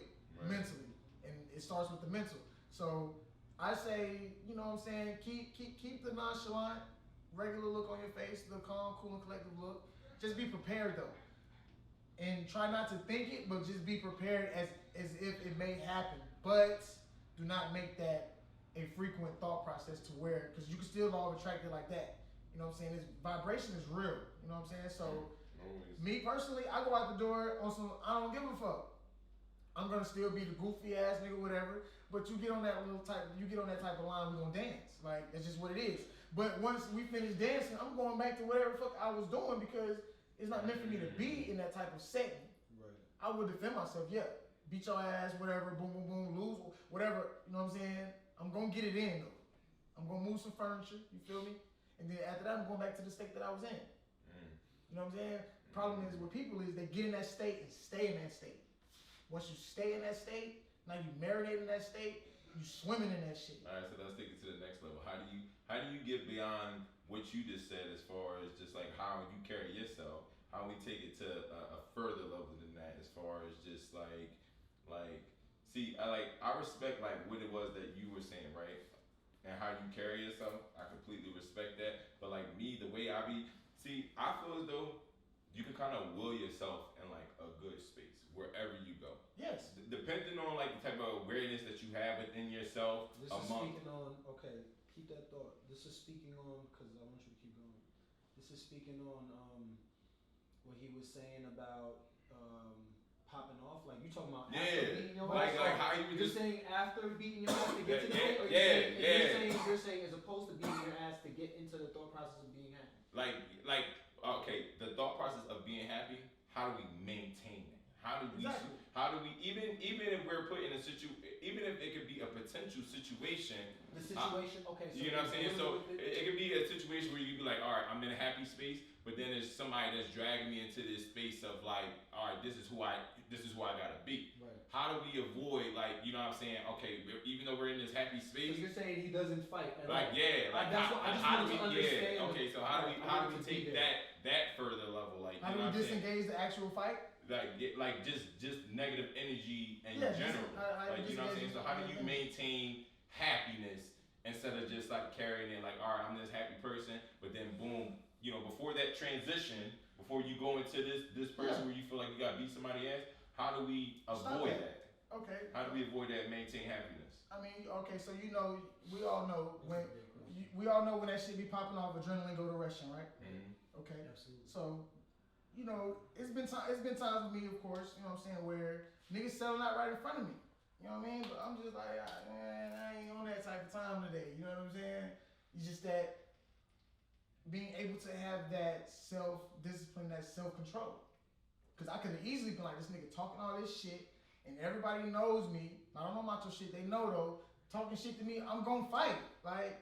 mentally. And it starts with the mental. So I say, you know what I'm saying, keep the nonchalant, regular look on your face, the calm, cool, and collective look. Just be prepared though. And try not to think it, but just be prepared as if it may happen. But do not make that a frequent thought process to where, because you can still law of attract it like that. You know what I'm saying? This vibration is real. You know what I'm saying? So, me personally, I go out the door on some, I don't give a fuck. I'm gonna still be the goofy ass nigga, whatever. But you get on that type of line, we gonna dance. Like, that's just what it is. But once we finish dancing, I'm going back to whatever the fuck I was doing because it's not meant for me to be in that type of setting. Right. I would defend myself, yeah. Beat your ass, whatever, boom, boom, boom, lose, whatever. You know what I'm saying? I'm gonna get it in though. I'm gonna move some furniture. You feel me? And then after that, I'm going back to the state that I was in. You know what I'm saying? Problem is with people is they get in that state and stay in that state. Once you stay in that state, now you marinate in that state, you swimming in that shit. All right, so let's take it to the next level. How do you get beyond what you just said as far as just like how you carry yourself? How we take it to a further level than that as far as just like see, I respect like what it was that you were saying, right? And how you carry yourself, I completely respect that. But like me, the way I be, I feel as though you can kind of will yourself in like a good space wherever you go. Yes. Depending on like the type of awareness that you have within yourself. This is speaking on, okay, keep that thought. This is speaking on, because I want you to keep going. This is speaking on what he was saying about popping off, like you talking about after beating your ass. Like how you just saying after beating your ass to get to the state, or you're saying as opposed to beating your ass to get into the thought process of being happy. Like okay, the thought process of being happy. How do we maintain it? How do we even if we're put in a even if it could be a potential situation. The situation, okay. So you know what I'm saying? So it could be a situation where you could be like, all right, I'm in a happy space, but then there's somebody that's dragging me into this space of like, all right, this is who I gotta be. Right. How do we avoid like, you know what I'm saying? Okay, even though we're in this happy space. So you're saying he doesn't fight. Like that's what I just want to understand. Yeah. Okay, so how do we take that further level? Like how do we disengage the actual fight? Like just negative energy in general. Like you know what I'm saying? So how do you maintain happiness instead of just like carrying it like, all right, I'm this happy person, but then boom, you know, before that transition, before you go into this person where you feel like you gotta beat somebody ass, how do we avoid that? Okay. How do we avoid that and maintain happiness? I mean, okay, so you know, we all know when that shit be popping off, adrenaline go to rushing, right? Mm-hmm. Okay. Absolutely. So, you know, it's been times with me, of course, you know what I'm saying, where niggas selling out right in front of me. You know what I mean? But I'm just like, man, I ain't on that type of time today. You know what I'm saying? It's just that being able to have that self-discipline, that self-control. Because I could have easily been like, this nigga talking all this shit, and everybody knows me. I don't know about your shit. They know, though. Talking shit to me, I'm going to fight. Like,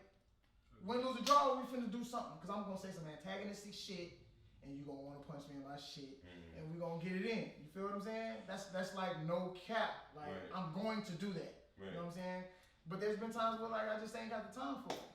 win, lose, or draw, we finna do something. Because I'm going to say some antagonistic shit, and you going to want to punch me in my shit, and we going to get it in. You feel what I'm saying? That's like no cap. Like, I'm going to do that. You know what I'm saying? But there's been times where, like, I just ain't got the time for it.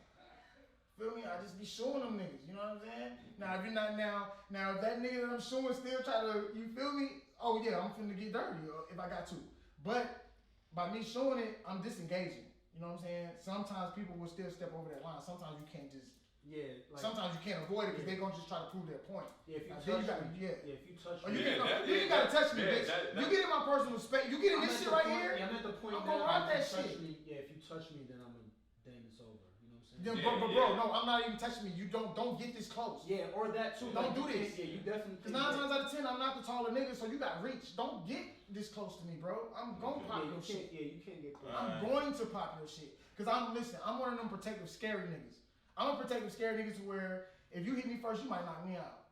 Feel me? I just be showing them niggas, you know what I'm saying? Now, if you're not now if that nigga that I'm showing still try to, you feel me? Oh yeah, I'm finna get dirty if I got to. But by me showing it, I'm disengaging. You know what I'm saying? Sometimes people will still step over that line. Sometimes you can't just. Yeah. Like, sometimes you can't avoid it because they're gonna just try to prove their point. Yeah. If you touch me, if you touch me, you gotta touch me, bitch. You get in my personal space. You get in this shit right here. Yeah, I'm at the point. I'm gonna rock that shit. If you touch me, then it's over. Bro, no, I'm not even touching me. You don't get this close. Yeah, or that too. Don't do this. Yeah, you definitely. Because 9 times out of 10, I'm not the taller nigga, so you got reach. Don't get this close to me, bro. I'm gonna pop your shit. Yeah, you can't get close. I'm going to pop your shit. Because I'm one of them protective, scary niggas. I'm a protective, scary niggas where If you hit me first, you might knock me out.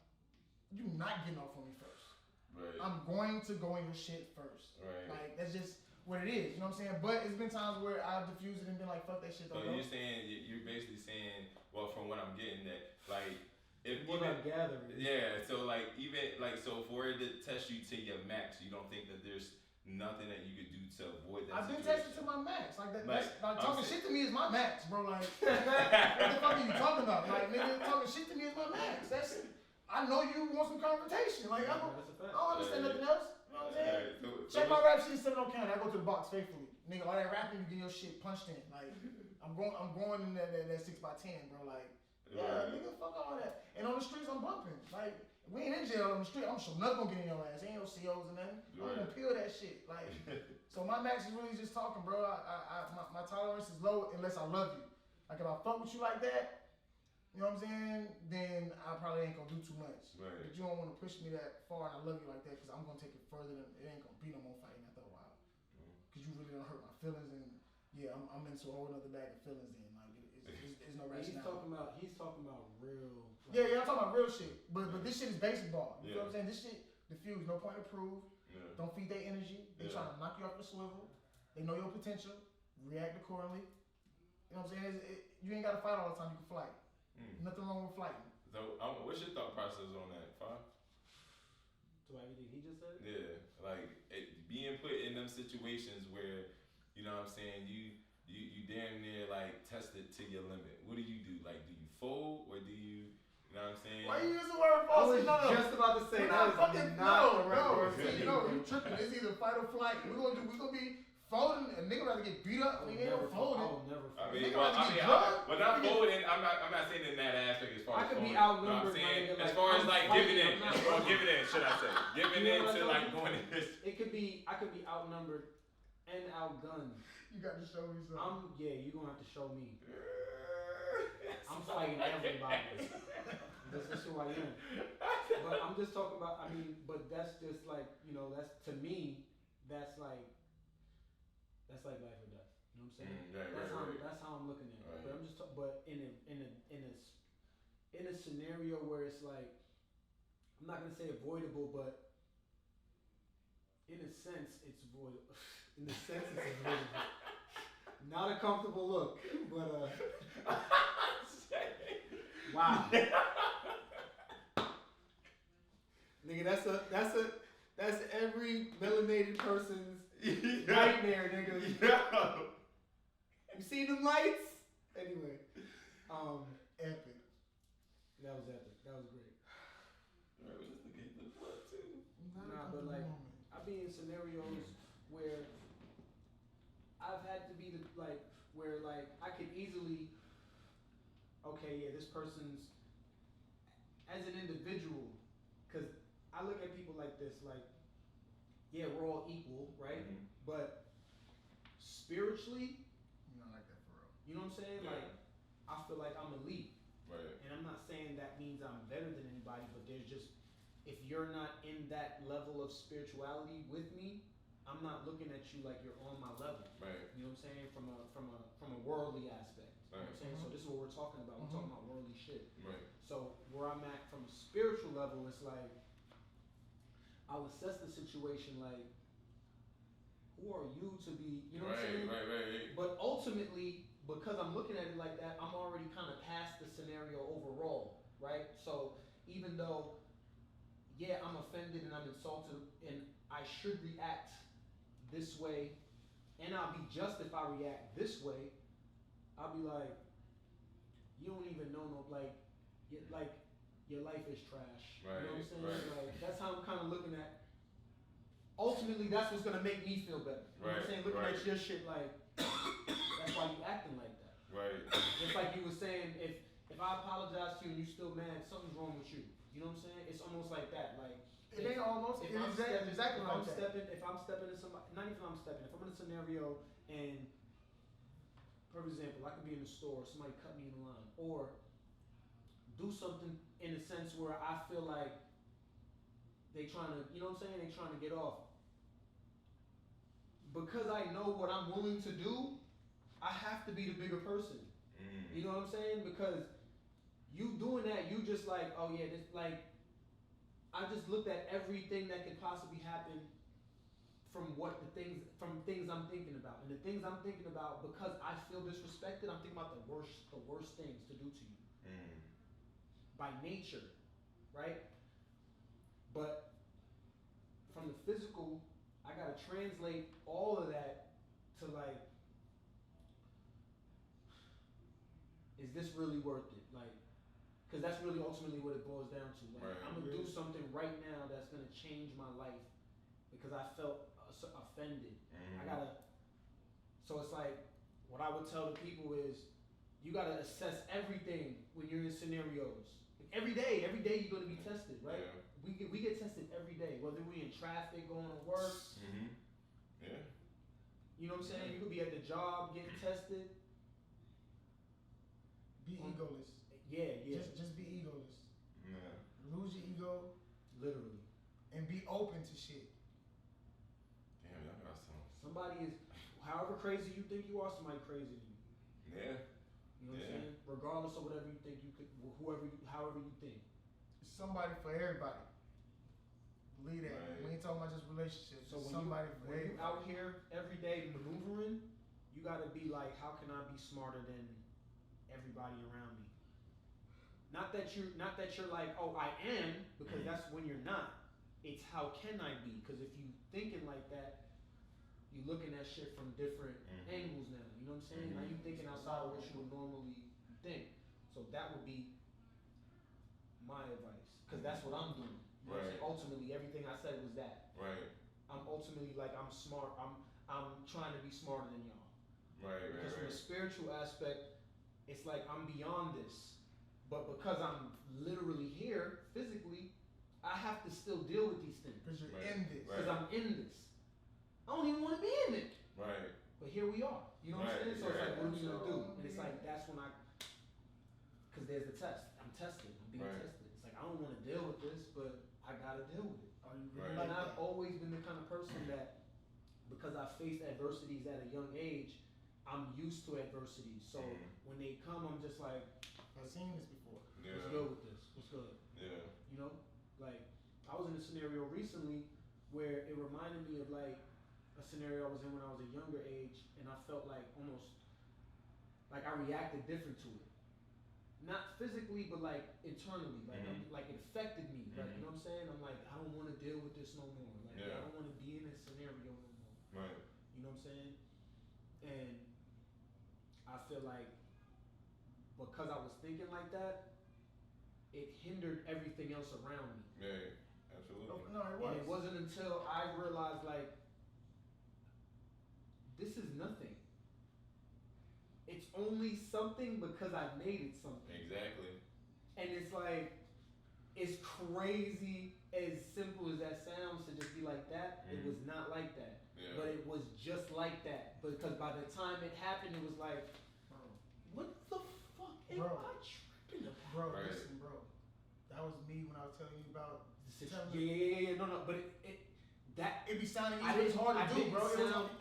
You're not getting off on me first. Right. I'm going to go in your shit first. Right. Like, that's just what it is. You know what I'm saying? But it's been times where I've diffused it and been like, fuck that shit. So you're saying, you're basically saying, well, from what I'm getting, that, like, if what even, I'm gathering. Yeah, so, like, even, like, so for it to test you to your max, you don't think that there's nothing that you could do to avoid that I've been situation? tested to my max. Like, that, Like, like talking saying, shit to me is my max, bro. Like, what the fuck are you talking about? Like, nigga, talking shit to me is my max. That's it. I know you want some confrontation. Like, I don't understand nothing else. You know what I'm saying? Check my rap sheet, 7 on counter. I go to the box faithfully. Nigga, all that rapping, you get your shit punched in. Like, I'm going in that 6x10, bro. Like, yeah, nigga, fuck all that. And on the streets, I'm bumping. Like, we ain't in jail on the street. I'm sure nothing gonna get in your ass. Ain't no COs and nothing. I'm gonna peel that shit. Like, so my max is really just talking, bro. My tolerance is low unless I love you. Like, if I fuck with you like that, you know what I'm saying? Then I probably ain't gonna do too much. Right. But you don't want to push me that far, and I love you like that, because I'm gonna take it further than it ain't gonna be no more fighting after a while. Because you really don't hurt my feelings, and yeah, I'm into a whole other bag of feelings. Then like, it's no rationale. He's talking about real. Like, Yeah, I'm talking about real shit. But this shit is baseball. You know what I'm saying? This shit diffused. No point to prove. Yeah. Don't feed their energy. They trying to knock you off the swivel. They know your potential. React accordingly. You know what I'm saying? You ain't gotta fight all the time. You can flight. Nothing wrong with fighting. So, what's your thought process on that, Five? To everything he just said? Yeah, like being put in them situations where, you know what I'm saying, you damn near like tested to your limit. What do you do? Like, do you fold or do you know what I'm saying? Why you use the word I false? was just about to say that is fucking not the right no. word. See, you tripping. It's either fight or flight. We gonna be folding. A nigga rather get beat up. Nigga ain't no folding. I will never fold. When I'm folding, I'm not saying in that aspect as far as I could be folding. outnumbered. I'm saying Like, as far as like giving in, giving in, should I say? Giving in to like going in this. It could be, I could be outnumbered and outgunned. You got to show me something. You gonna have to show me. I'm fighting everybody. This is who I am. But I'm just talking about, but that's just like, that's, to me, that's like life or death. You know what I'm saying? That's how I'm looking at it. But I'm just but in a scenario where it's like, I'm not gonna say avoidable, but in a sense it's avoidable. In a sense it's avoidable. Not a comfortable look, but wow. Nigga, that's every melanated person's nightmare, nigga. Yo. You see them lights? Anyway, epic. That was epic. That was great. Nah, but like, I've been in scenarios where I've had to be where I could easily, okay, yeah, this person's, as an individual, because I look at people like this, like, yeah, we're all equal, right? Mm-hmm. But spiritually, you not like that for real. You know what I'm saying? Yeah. Like, I feel like I'm elite. Right. And I'm not saying that means I'm better than anybody, but there's just, if you're not in that level of spirituality with me, I'm not looking at you like you're on my level. Right. You know what I'm saying? From a worldly aspect. You know what I'm saying? So this is what we're talking about. We're talking about worldly shit. Right. So where I'm at from a spiritual level, it's like, I'll assess the situation like, who are you to be, you know what I'm saying? Right. But ultimately, because I'm looking at it like that, I'm already kind of past the scenario overall, right? So even though, yeah, I'm offended and I'm insulted and I should react this way, and I'll be just if I react this way, I'll be like, you don't even know your life is trash. Right, you know what I'm saying? right. Like, that's how I'm kind of looking at. Ultimately, that's what's gonna make me feel better. You know what I'm saying? Looking at your shit like, that's why you acting like that. Right. Just like you were saying, if I apologize to you and you still mad, something's wrong with you. You know what I'm saying? It's almost like that. Like, it ain't almost. It is exactly like that. If I'm stepping in somebody, not even if I'm stepping. If I'm in a scenario and, for example, I could be in the store, somebody cut me in the line, or do something in a sense where I feel like they trying to, you know what I'm saying? They trying to get off. Because I know what I'm willing to do, I have to be the bigger person. You know what I'm saying? Because you doing that, you just like, oh yeah, this like, I just looked at everything that could possibly happen from things I'm thinking about, and the things I'm thinking about because I feel disrespected. I'm thinking about the worst things to do to you by nature, right? But from the physical, I gotta translate all of that to like, is this really worth it? Like, because that's really ultimately what it boils down to. Like, I'm gonna do something right now that's gonna change my life because I felt offended. I gotta. So it's like, what I would tell the people is, you gotta assess everything when you're in scenarios. Every day you're gonna be tested, right? Yeah. We get tested every day, whether we in traffic, going to work. Yeah. You know what I'm saying? You could be at the job getting tested. Be egoless. Yeah. Just be egoless. Yeah. Lose your ego. Literally. And be open to shit. Damn, y'all got some. Somebody is, however crazy you think you are, somebody crazy than you. Yeah. You know what I'm saying? Regardless of whatever you think you could, however you think. It's somebody for everybody. Believe that. Right. We ain't talking about just relationships. So when you out here every day maneuvering, you gotta be like, how can I be smarter than everybody around me? Not that you're like, oh, I am, because that's when you're not. It's how can I be? Because if you thinking like that, you looking at shit from different angles now. You know what I'm saying? Now you thinking outside of what you would normally think. So that would be my advice, because that's what I'm doing. You know what I'm saying? Ultimately, everything I said was that. Right. I'm ultimately like, I'm smart. I'm trying to be smarter than y'all. Right. Because from a spiritual aspect, it's like I'm beyond this. But because I'm literally here physically, I have to still deal with these things. Because you're in this. Because I'm in this. I don't even want to be in it. Right. But here we are. You know what I'm saying? So it's like, what are we going to do? And it's like, that's when because there's the test. I'm tested. I'm being tested. It's like, I don't want to deal with this, but I got to deal with it. Are you really And I've always been the kind of person that, because I faced adversities at a young age, I'm used to adversities. So when they come, I'm just like, I've seen this before. What's good with this? What's good? Yeah. You know? Like, I was in a scenario recently where it reminded me of like a scenario I was in when I was a younger age, and I felt like almost like I reacted different to it. Not physically, but like internally. Like like it affected me. Like, you know what I'm saying? I'm like, I don't want to deal with this no more. Like I don't want to be in this scenario no more. Right. You know what I'm saying? And I feel like because I was thinking like that, it hindered everything else around me. Yeah, absolutely. No, it was. And it wasn't until I realized like, this is nothing. It's only something because I made it something. Exactly. And it's like, it's crazy, as simple as that sounds to just be like that. It was not like that. Yeah. But it was just like that. Because by the time it happened, it was like, what the fuck am I tripping about? Bro, listen, bro. That was me when I was telling you about No, but it be sounding easy. It's hard to do, bro.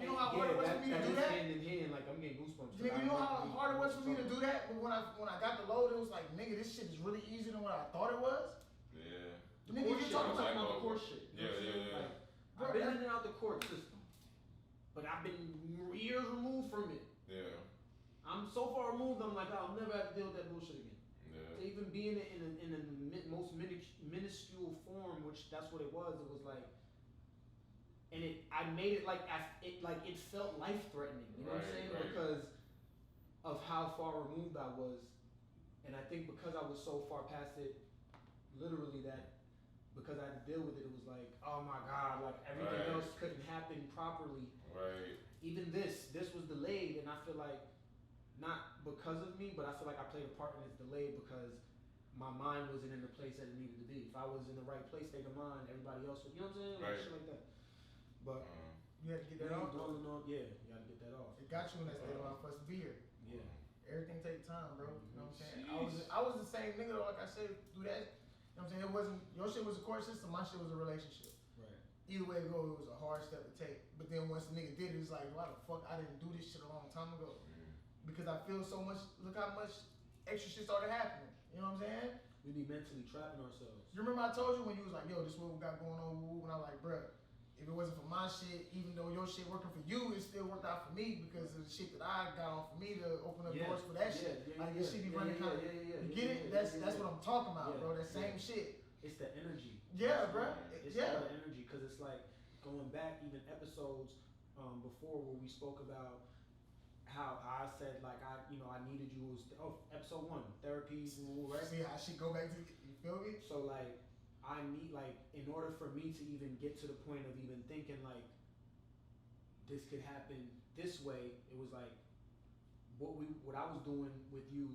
You know how hard it was for me to do that? Hand in hand, like I'm getting goosebumps. Nigga, you know how hard it was for me to do that? But when I got the load, it was like, nigga, this shit is really easier than what I thought it was. Yeah. Nigga, you talking about the court shit. Yeah. Like, I've been in and out the court system, but I've been years removed from it. Yeah. I'm so far removed, I'm like, I'll never have to deal with that bullshit again. Yeah. To even be in it in a most minuscule form, which that's what it was like, and I made it like, it felt life-threatening, you know what I'm saying? Right. Because of how far removed I was, and I think because I was so far past it, literally that, because I had to deal with it, it was like, oh my God, like everything else couldn't happen properly. Right. Even this was delayed, and I feel like, not because of me, but I feel like I played a part in its delay because my mind wasn't in the place that it needed to be. If I was in the right place, state of mind, everybody else would, you know what I'm saying? Like shit like that. But you had to get that off. Yeah, you gotta get that off. It got you in that state of mind for us to be here. Yeah. Everything takes time, bro. You know what I'm saying? I was the same nigga, like I said, through that. You know what I'm saying? It wasn't, your shit was a court system, my shit was a relationship. Right. Either way it go, it was a hard step to take. But then once the nigga did it, it's like, why the fuck I didn't do this shit a long time ago? Because I feel so much, look how much extra shit started happening. You You know what I'm saying? We be mentally trapping ourselves. You remember I told you when you was like, yo, this is what we got going on, and I was like, bruh, if it wasn't for my shit, even though your shit working for you, it still worked out for me because of the shit that I got on for me to open up doors for that shit. Like your shit be running kind of. You get it? That's what I'm talking about, bro. That same shit. It's the energy. Yeah, bro. It's the energy because it's like going back even episodes before where we spoke about how I said like I needed you was episode 1 therapy, right? See how she go back to you feel me? So like I need like in order for me to even get to the point of even thinking like this could happen this way, it was like what I was doing with you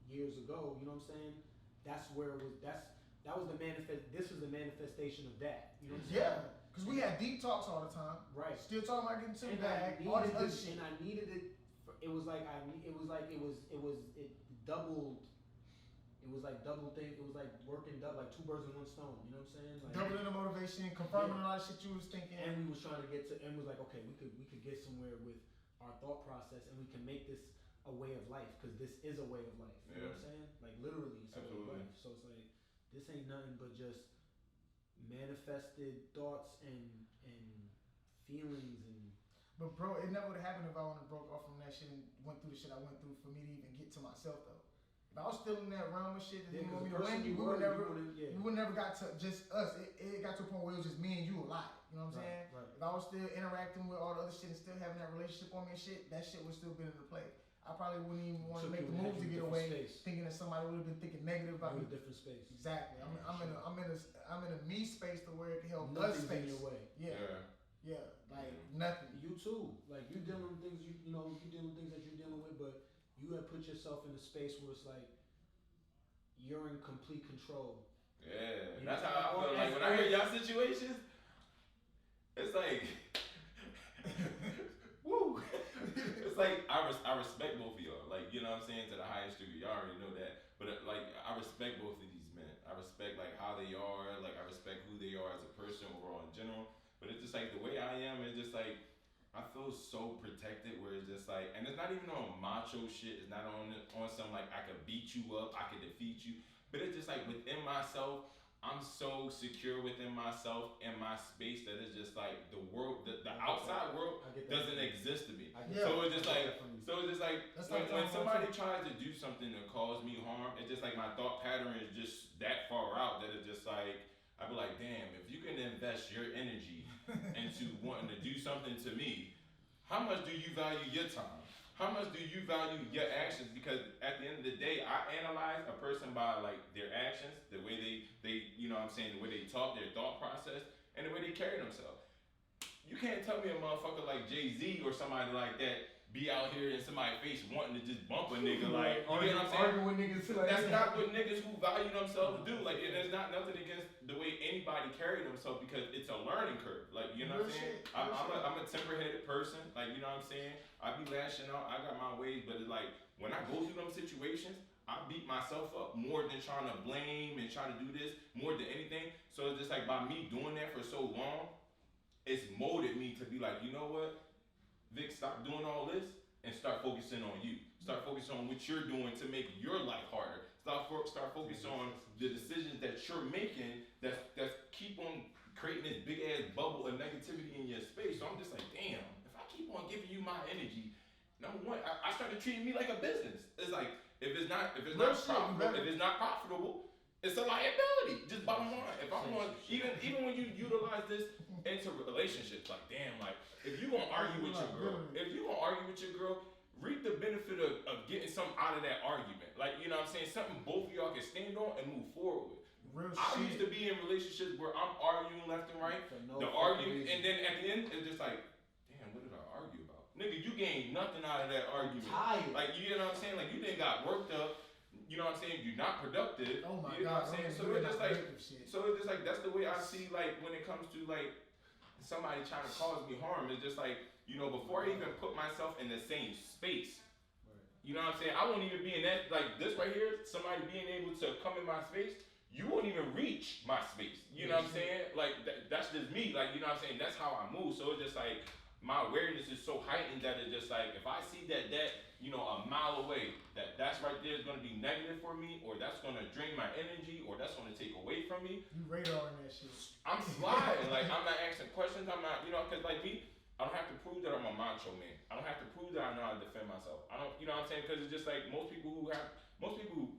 years ago. You know what I'm saying? That's where it was. That was the manifest. This was the manifestation of that. You know what I'm saying? Yeah. Because we had deep talks all the time. Right. Still talking about getting to the And bag, all this other shit. And I needed it. It was like it doubled. It was like double thing. It was like working double, like 2 birds in 1 stone. You know what I'm saying? Like, doubling the motivation, confirming a lot of shit you was thinking. And we was trying to get to, and was like, okay, we could get somewhere with our thought process, and we can make this a way of life because this is a way of life. You know what I'm saying? Like literally, it's a way of life. So it's like this ain't nothing but just manifested thoughts and feelings and. But bro, it never would have happened if I wouldn't have broke off from that shit and went through the shit I went through for me to even get to myself though. If I was still in that realm of shit that you want me to win, we would never got to just us. It got to a point where it was just me and you a lot. You know what I'm saying? Right. If I was still interacting with all the other shit and still having that relationship on me and shit, that shit would still be into play. I probably wouldn't even want to make the moves to get away, thinking that somebody would have been thinking negative about me. A different space. Exactly. I'm in a me space to where it can help us Nothing's space. in your way. Yeah. Like nothing. You too. Like you dealing with things you dealing with things that you're dealing with, but you have put yourself in a space where it's like you're in complete control. Yeah, that's how I feel. Like when I hear y'all situations, it's like, woo. It's like I respect both of y'all. Like you know what I'm saying, to the highest degree. Y'all already know that. But like I respect both of these men. I respect like how they are. Like I respect who they are as a person overall in general. But it's just like the way I am. It's just like I feel so protected. Where it's just like, and it's not even on macho shit. It's not on some like I could beat you up. I could defeat you. But it's just like within myself. I'm so secure within myself and my space that it's just like the world, the outside world doesn't exist to me. So it's just like, when somebody tries to do something to cause me harm, it's just like my thought pattern is just that far out that it's just like, I'd be like, damn, if you can invest your energy into wanting to do something to me, how much do you value your time? How much do you value your actions? Because at the end of the day, I analyze a person by like their actions, the way they you know what I'm saying, the way they talk, their thought process, and the way they carry themselves. You can't tell me a motherfucker like Jay-Z or somebody like that be out here in somebody's face wanting to just bump a nigga like, you know what I'm saying? Arguing with niggas like that's not what niggas who value themselves do. Like, there's not nothing against the way anybody carry themselves because it's a learning curve. Like, you know what I'm saying? I'm a temper-headed person. Like, you know what I'm saying? I be lashing out. I got my ways, but it's like when I go through them situations, I beat myself up more than trying to blame and trying to do this more than anything. So it's just like by me doing that for so long, it's molded me to be like, you know what? Vic, stop doing all this and start focusing on you. Start focusing on what you're doing to make your life harder. Start focusing on the decisions that you're making that keep on creating this big ass bubble of negativity in your space. So I'm just like, damn, if I keep on giving you my energy, number one, I started treating me like a business. It's like if it's not profitable, it's a liability. Just bottom line. If I'm on, even when you utilize this into relationships, like damn, like if you gonna argue with your girl, reap the benefit of getting something out of that argument. Like you know what I'm saying, something both of y'all can stand on and move forward with. I used to be in relationships where I'm arguing left and right, and then at the end it's just like, damn, what did I argue about? Nigga, you gained nothing out of that argument. Like you know what I'm saying, like you didn't got worked up. You know what I'm saying? You're not productive. Oh my you know God. what I'm saying? So it's just like that's the way I see like when it comes to like somebody trying to cause me harm. It's just like, you know, before I even put myself in the same space, you know what I'm saying? I won't even be in that like this right here, somebody being able to come in my space, you won't even reach my space. You know what I'm saying? Like that's just me. Like, you know what I'm saying? That's how I move. So it's just like my awareness is so heightened that it's just like if I see that a mile away, that's right there is gonna be negative for me, or that's gonna drain my energy, or that's gonna take away from me. You radaring that shit. I'm sliding. Like I'm not asking questions. I'm not, because like me, I don't have to prove that I'm a macho man. I don't have to prove that I know how to defend myself. I don't, what I'm saying? Because it's just like most people who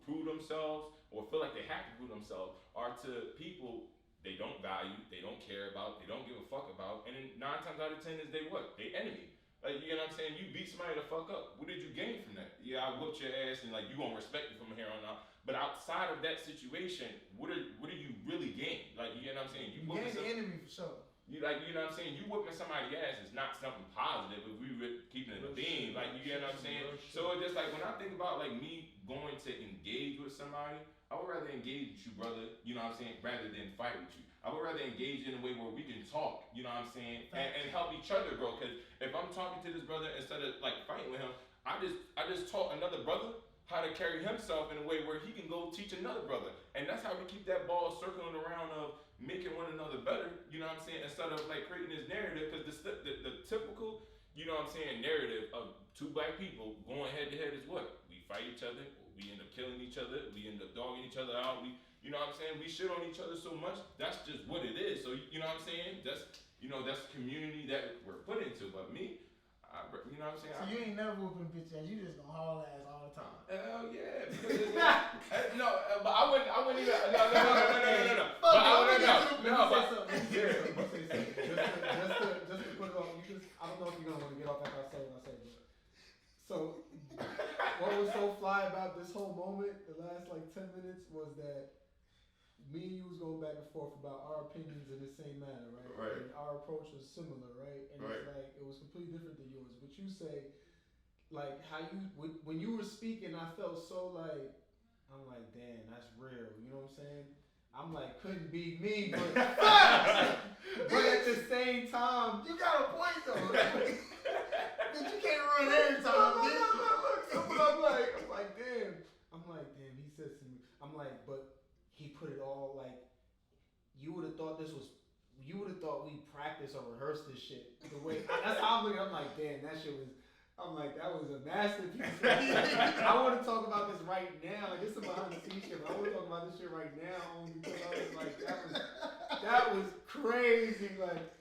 prove themselves or feel like they have to prove themselves are to people they don't value, they don't care about, they don't give a fuck about, and then 9 times out of 10 is they what? They enemy. Like, you know what I'm saying? You beat somebody the fuck up. What did you gain from that? Yeah, I whooped your ass and like you gonna respect me from here on out. But outside of that situation, what do you really gain? Like, you know what I'm saying? You gain the enemy for sure. You know what I'm saying? You whooping somebody's ass is not something positive if we were keeping it a beam. Like, you get what I'm saying? So it's just like when I think about like me going to engage with somebody, I would rather engage with you, brother, you know what I'm saying, rather than fight with you. I would rather engage in a way where we can talk, you know what I'm saying, and help each other, bro. Because if I'm talking to this brother instead of like fighting with him, I just taught another brother how to carry himself in a way where he can go teach another brother. And that's how we keep that ball circling around of making one another better, you know what I'm saying, instead of like creating this narrative. Because the typical, you know what I'm saying, narrative of 2 black people going head to head is what? We fight each other, we end up killing each other, we end up dogging each other out, you know what I'm saying, we shit on each other so much, that's just what it is. So, you know what I'm saying, that's community that we're put into. But me, you know what I'm saying? So you ain't never whooping bitch ass, you just gonna haul ass all the time. Hell yeah. No, but I wouldn't even, no. But I wouldn't, Just to put it on, I don't know if you're gonna want to get off after I say what I say, but so what was so fly about this whole moment, the last like 10 minutes, was that me and you was going back and forth about our opinions in the same matter, right? Right. And our approach was similar, right? And right. It's like it was completely different than yours. But you say, like how you when you were speaking, I felt so like I'm like, damn, that's real. You know what I'm saying? I'm like, couldn't be me, but but at the same time, you got a point though. But you can't run every time. But I'm like, damn. He said something. I'm like, but he put it all like, you would have thought we practiced or rehearsed this shit. The way, that's how I'm looking, I'm like, damn, that was a masterpiece. I want to talk about this right now. Like, this is behind the scenes shit, but I want to talk about this shit right now only because I was like, that was crazy. Like,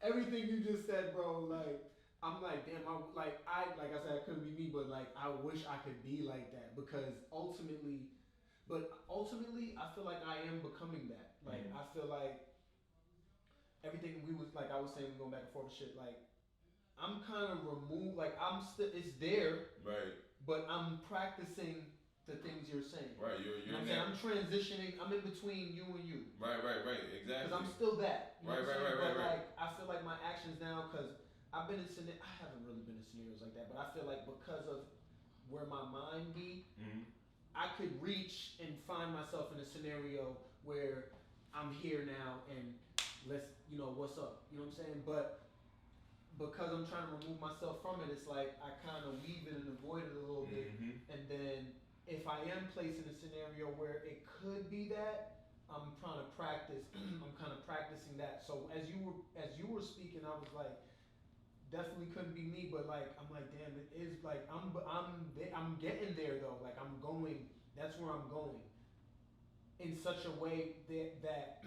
everything you just said, bro, like, I'm like, damn, like I said, it couldn't be me, but like, I wish I could be like that because ultimately, I feel like I am becoming that. Like, I feel like everything I was saying, going back and forth and shit, like, I'm kind of removed, like, it's there, right? But I'm practicing the things you're saying. Right, you're you know what I'm saying? I'm transitioning, I'm in between you and you. Right, exactly. Because I'm still that. You know Right. Like, I feel like my actions now, because I haven't really been in scenarios like that, but I feel like because of where my mind be, I could reach and find myself in a scenario where I'm here now and what's up, you know what I'm saying? But because I'm trying to remove myself from it, it's like I kind of weave it and avoid it a little bit. And then if I am placed in a scenario where it could be that, I'm trying to practice. I'm kind of practicing that. So as you were speaking, I was like, definitely couldn't be me. But like, I'm like, damn, it is like I'm getting there though. Like I'm going. That's where I'm going. In such a way that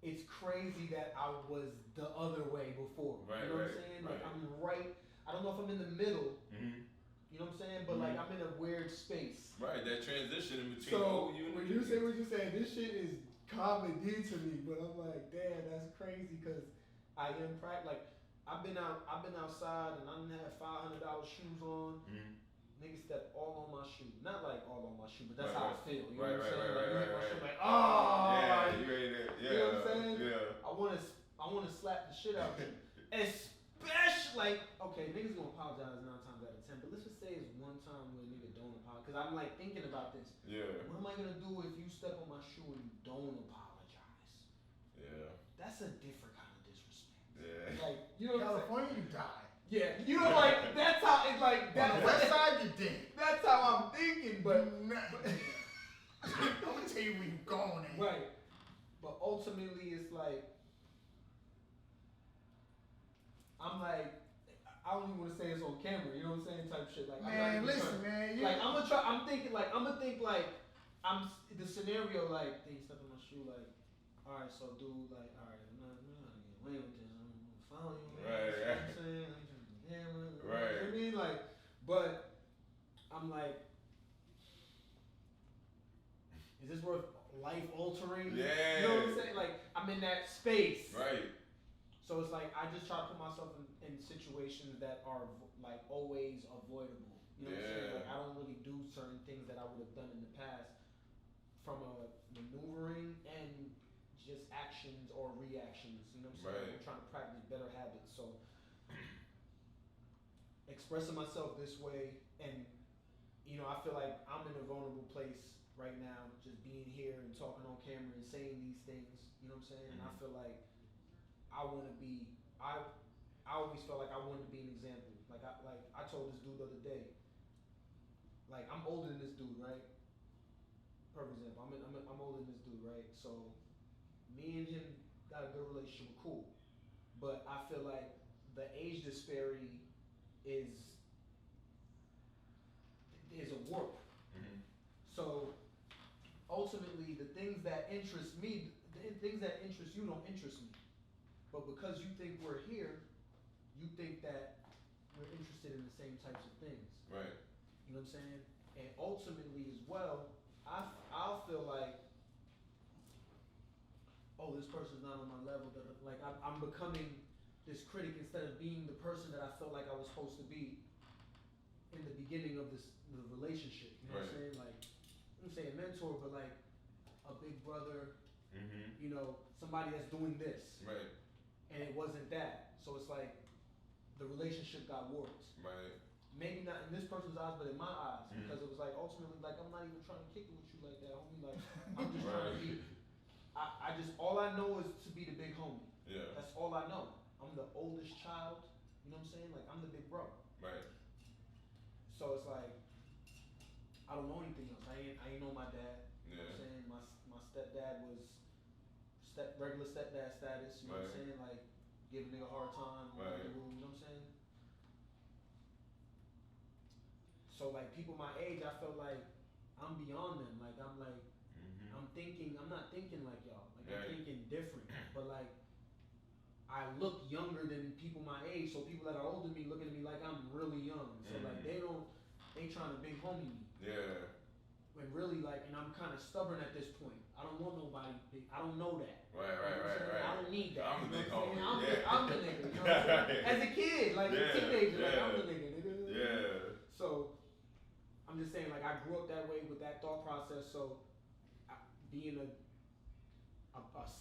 it's crazy that I was the other way before. Right, you know what I'm saying? Like I'm right. I don't know if I'm in the middle. You know what I'm saying? But like I'm in a weird space. Right, that transition in between. So when you say what you're saying, this shit is comedy to me. But I'm like, damn, that's crazy because I am like I've been outside and I done had $500 shoes on. Niggas step all on my shoe. Not like all on my shoe, but that's how I feel. You know what I'm saying? Right. Like, oh, yeah, you ready to, yeah. You know what I'm saying? Yeah. I wanna slap the shit out of you. Especially like, okay, niggas gonna apologize 9 times out of 10, but let's just say it's one time where a nigga don't apologize. Cause I'm like thinking about this. Yeah. What am I gonna do if you step on my shoe and you don't apologize? Yeah. That's a different kind of disrespect. Yeah. Like, you know what I'm saying? California, you die. Yeah, you know, like that's how it's like. On the west side, you dead. That's how I'm thinking, but I'm gonna tell you where you're going at. Right, but ultimately, it's like I'm like, I don't even want to say it's on camera, you know what I'm saying? Type shit. Like, man, listen, man. Like, I'm gonna think like, the scenario like, they step in my shoe, like, alright, so dude, like, alright, I'm not gonna get away with this. I'm gonna follow you, man. Right, You know what I'm saying? Yeah, man. You know what I mean? Like, but I'm like, is this worth life altering? Yeah. You know what I'm saying? Like, I'm in that space. Right. So it's like, I just try to put myself in situations that are like always avoidable. You know what I'm saying? Like, I don't really do certain things that I would have done in the past from a maneuvering and just actions or reactions. You know what I'm saying? Right. I'm trying to practice better habits. So expressing myself this way, and you know, I feel like I'm in a vulnerable place right now, just being here and talking on camera and saying these things. You know what I'm saying? And I feel like I want to be. I always felt like I wanted to be an example. Like I told this dude the other day. Like, I'm older than this dude, right? Perfect example. I'm older than this dude, right? So me and him got a good relationship, we're cool. But I feel like the age disparity is a warp. Mm-hmm. So ultimately, the things that interest me, the things that interest you don't interest me. But because you think we're here, you think that we're interested in the same types of things. Right. You know what I'm saying? And ultimately as well, I'll feel like, oh, this person's not on my level. Like, I'm becoming this critic instead of being the person that I felt like I was supposed to be in the beginning of the relationship. You know what I'm saying? Like, I'm saying mentor, but like a big brother, you know, somebody that's doing this. Right. And it wasn't that. So it's like the relationship got warped. Right. Maybe not in this person's eyes, but in my eyes. Because it was like, ultimately, like, I'm not even trying to kick it with you like that, homie. Like, I'm just trying to be, all I know is to be the big homie. Yeah. That's all I know. I'm the oldest child. You know what I'm saying? Like, I'm the big bro. Right. So it's like, I don't know anything else. I ain't know my dad. Yeah. You know what I'm saying? My stepdad was regular stepdad status. You know what I'm saying? Like, give a nigga a hard time. Right. You know what I'm saying? So like, people my age, I felt like I'm beyond them. Like, I'm like, I'm not thinking like y'all. Like, I'm thinking different. But like, I look younger than people my age, so people that are older than me looking at me like I'm really young. So like, they trying to big homie me. Yeah. And really, like, and I'm kind of stubborn at this point. I don't want nobody big. I don't know that. Right. I don't need that. I'm the big homie. I'm the nigga. You know what I'm saying? As a kid, like a teenager, like, I'm the nigga. Yeah. So I'm just saying, like, I grew up that way with that thought process. So being a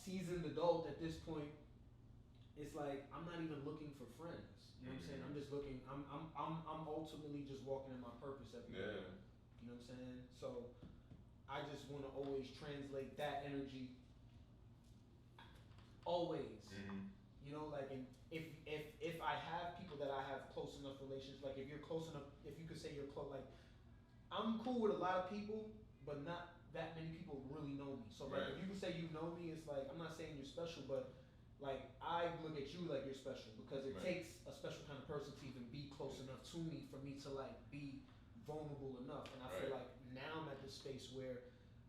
seasoned adult at this point, it's like I'm not even looking for friends. You know what I'm saying? I'm just looking. I'm ultimately just walking in my purpose every day. You know what I'm saying? So I just want to always translate that energy. Always. You know, like, and if I have people that I have close enough relations, like if you're close enough, if you could say you're close, like, I'm cool with a lot of people, but not that many people really know me. So like, if you can say you know me, it's like, I'm not saying you're special, but like, I look at you like you're special because it takes a special kind of person to even be close enough to me for me to like be vulnerable enough. And I feel like now I'm at this space where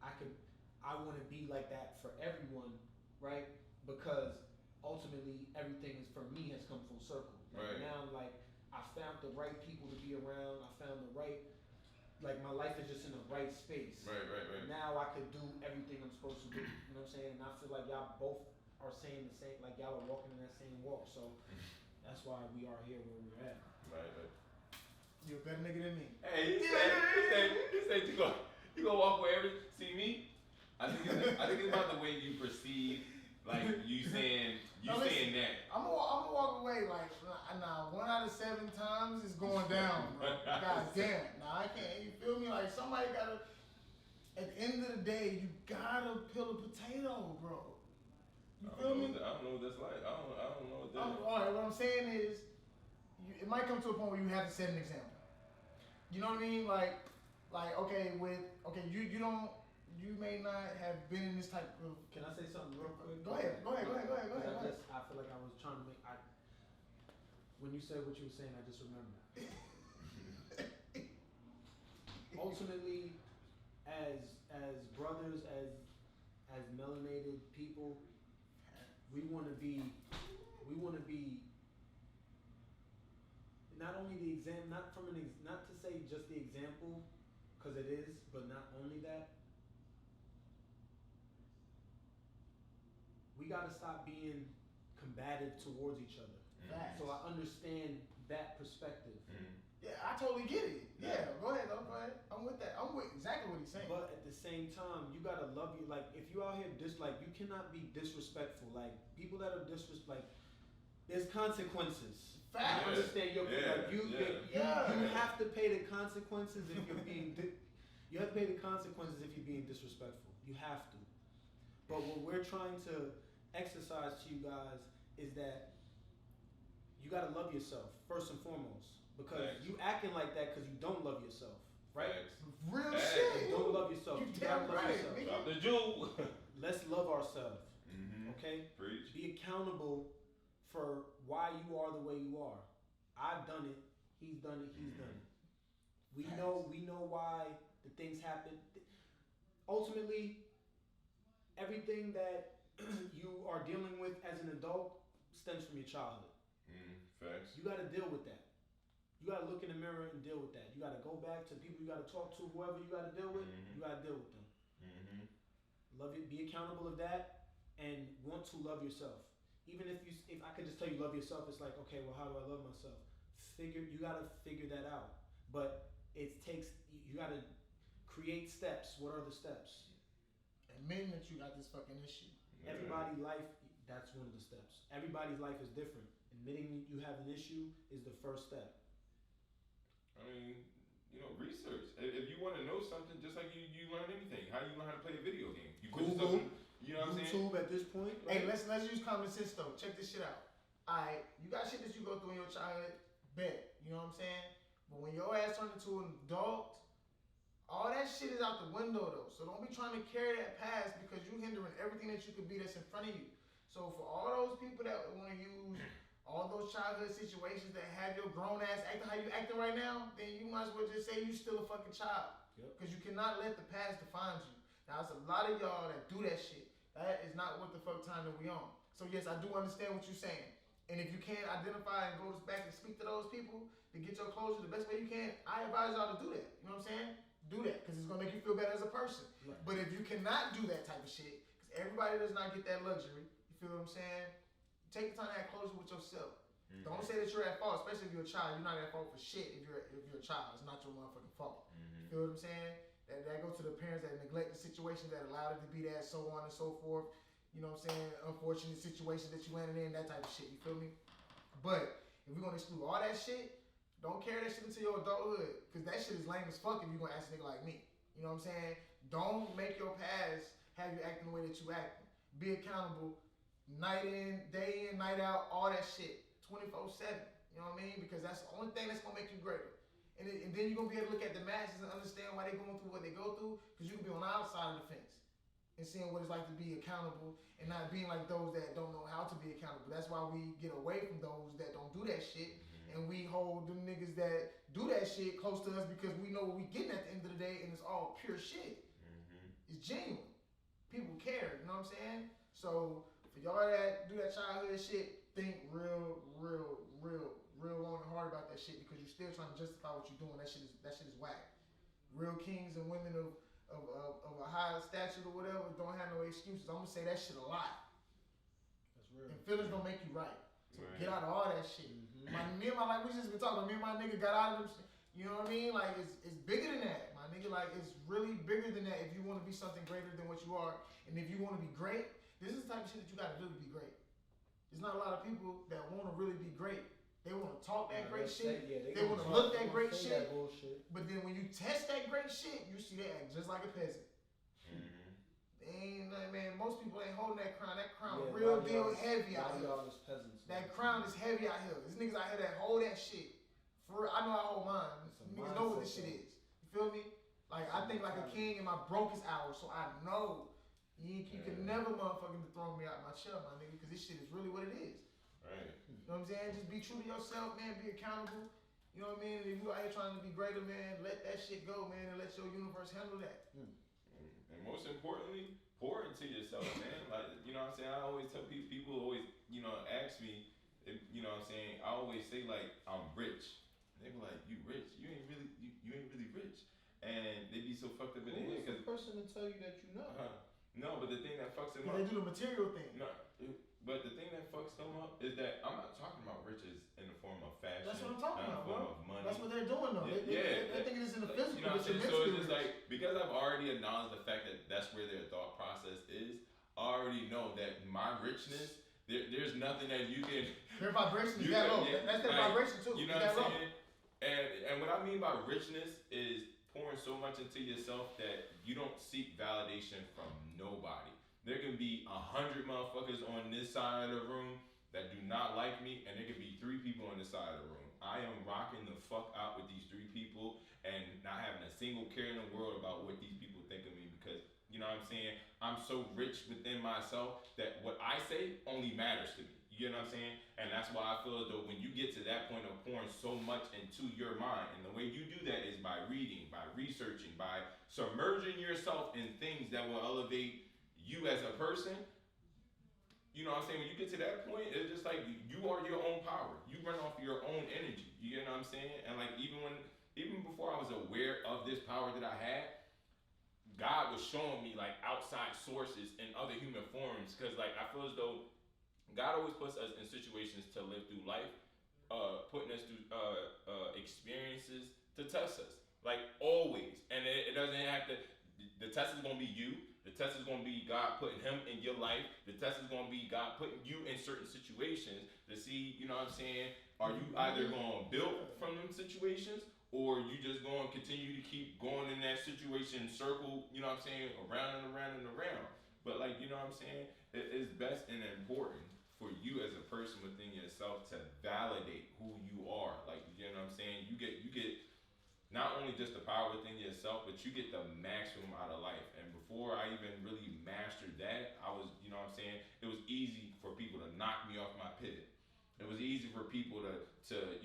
I want to be like that for everyone, right? Because ultimately everything is, for me, has come full circle. Like, now I'm like, I found the right people to be around. I found the right, like, my life is just in the right space. Right. Now I could do everything I'm supposed to do. You know what I'm saying? And I feel like y'all both are saying the same, like y'all are walking in that same walk. So that's why we are here where we're at. Right. You're a better nigga than me. Hey, he said you gonna walk wherever. See me? I think it's about the way you perceive, like you saying that. I'm gonna walk away like, nah, 1 out of 7 times is going down, bro. God damn. Nah, I can't. You feel me? Like, somebody gotta. At the end of the day, you gotta peel a potato, bro. You feel me? I don't know what that's like. I don't know what that is. All right, what I'm saying is, it might come to a point where you have to set an example. You know what I mean? Like, you may not have been in this type of. Can I say something real quick? Go ahead. I feel like I was trying to make. when you said what you were saying, I just remembered. Ultimately, as brothers, as melanated people, we want to be not only the not to say just the example, because it is, but not only that. We got to stop being combative towards each other. Facts. So I understand that perspective. Yeah, I totally get it. Yeah, go ahead, though. Go ahead. I'm with that. I'm with exactly what he's saying. But at the same time, you gotta love you. Like, if you out here you cannot be disrespectful. Like, people that are there's consequences. Facts. I understand you have to pay the consequences if you're being. You have to pay the consequences if you're being disrespectful. You have to. But what we're trying to exercise to you guys is that you gotta love yourself first and foremost. Because you acting like that because you don't love yourself, right? Real shit. You don't love yourself. You You damn gotta love right, yourself. nigga. The Jew. Let's love ourselves, okay? Preach. Be accountable for why you are the way you are. I've done it. He's done it. He's done it. We know why the things happen. Ultimately, everything that you are dealing with as an adult stems from your childhood. Facts. You got to deal with that. You got to look in the mirror and deal with that. You got to go back to people you got to talk to, whoever you got to deal with. You got to deal with them. Love it. Be accountable of that, and want to love yourself. Even if I could just tell you love yourself, it's like, okay, well, how do I love myself? You got to figure that out. But you got to create steps. What are the steps? Admitting that you got this fucking issue. Everybody's life, that's one of the steps. Everybody's life is different. Admitting you have an issue is the first step. I mean, research. If you want to know something, just like you learn anything. How do you learn how to play a video game? You put Google, you know what I'm saying? YouTube at this point. Right? Hey, let's use common sense though. Check this shit out. Alright, you got shit that you go through in your childhood, bet. You know what I'm saying? But when your ass turn into an adult, all that shit is out the window though. So don't be trying to carry that past because you hindering everything that you could be that's in front of you. So for all those people that want to use all those childhood situations that have your grown ass acting how you acting right now, then you might as well just say you still a fucking child. Because you cannot let the past define you. Now, it's a lot of y'all that do that shit. That is not what the fuck time that we on. So yes, I do understand what you're saying. And if you can't identify and go back and speak to those people to get your closure the best way you can, I advise y'all to do that. You know what I'm saying? Do that, because it's going to make you feel better as a person. Right. But if you cannot do that type of shit, because everybody does not get that luxury, you feel what I'm saying? Take the time to have closure with yourself. Don't say that you're at fault, especially if you're a child. You're not at fault for shit if you're a child. It's not your motherfucking fault. You feel what I'm saying? That goes to the parents that neglect the situation that allowed it to be that, so on and so forth. You know what I'm saying? Unfortunate situations that you landed in, that type of shit. You feel me? But if we're gonna exclude all that shit, don't carry that shit into your adulthood, because that shit is lame as fuck if you're gonna ask a nigga like me. You know what I'm saying? Don't make your past have you acting the way that you acting. Be accountable. Night in, night out, all that shit, 24/7. You know what I mean? Because that's the only thing that's gonna make you greater. And then you're gonna be able to look at the masses and understand why they're going through what they go through. Because you can be on the outside of the fence and seeing what it's like to be accountable and not being like those that don't know how to be accountable. That's why we get away from those that don't do that shit, and we hold them niggas that do that shit close to us because we know what we getting at the end of the day, and it's all pure shit. It's genuine. People care. You know what I'm saying? So for y'all that do that childhood shit, think real long and hard about that shit, because you're still trying to justify what you're doing. That shit is whack. Real kings and women of a high stature or whatever don't have no excuses. I'm gonna say that shit a lot. That's real. And feelings don't make you right. So get out of all that shit. Like we just been talking about, me and my nigga got out of them. You know what I mean? Like it's bigger than that, my nigga. Like it's really bigger than that. If you want to be something greater than what you are, and if you want to be great, this is the type of shit that you got to do to be great. There's not a lot of people that want to really be great. They want to talk that great shit. They want to look that great shit. But then when you test that great shit, you see they act just like a peasant. Ain't man, most people ain't holding that crown. That crown real deal heavy out here. That crown is heavy out here. There's niggas out here that hold that shit. For real, I know I hold mine. Niggas know what this shit is. You feel me? Like I think like a king in my brokest hour, so I know you can never motherfucking throw me out my chair, my nigga, because this shit is really what it is. Right. You know what I'm saying? Just be true to yourself, man. Be accountable. You know what I mean? If you out here trying to be greater, man, let that shit go, man, and let your universe handle that. And most importantly, pour into yourself, man. Like, you know what I'm saying? I always tell people always, you know, ask me, if, you know what I'm saying? I always say, like, I'm rich. They be like, you rich? You ain't really rich. And they be so fucked up in the head. Who's the person to tell you that you know? No, but the thing that fucks them up. They do the material thing. No, but the thing that fucks them up is that I'm not talking about riches in the form of fashion. That's what I'm talking not about, in the form bro. of money. That's what they're doing, though. They think it is in the physical, you know what I'm saying? but So it's just rich. like, because I've already acknowledged the fact that that's where their thought process is, I already know that my richness, there's nothing that you can. Their vibration is that low. That's their vibration too. You know what I'm saying? And what I mean by richness is pouring so much into yourself that you don't seek validation from nobody. There can be 100 motherfuckers on this side of the room that do not like me, and there can be 3 people on this side of the room. I am rocking the fuck out with these 3 people and not having a single care in the world about what these people think of me, because, you know what I'm saying, I'm so rich within myself that what I say only matters to me. You know what I'm saying? And that's why I feel as though when you get to that point of pouring so much into your mind, and the way you do that is by reading, by researching, by submerging yourself in things that will elevate you as a person. You know what I'm saying? When you get to that point, it's just like you are your own power. You run off your own energy. You know what I'm saying? And like even before I was aware of this power that I had, God was showing me like outside sources in other human forms. Cause like I feel as though God always puts us in situations to live through life, putting us through experiences to test us. Like always. And it doesn't have to, the test is gonna be you. The test is going to be God putting him in your life. The test is going to be God putting you in certain situations to see, you know what I'm saying, are you either going to build from them situations, or you just going to continue to keep going in that situation circle, you know what I'm saying, around and around and around. But like, you know what I'm saying, it's best and important for you as a person within yourself to validate who you are. Like, you know what I'm saying, you get not only just the power within yourself, but you get the maximum out of life. And before I even really mastered that, I was, you know what I'm saying, it was easy for people to knock me off my pivot. It was easy for people to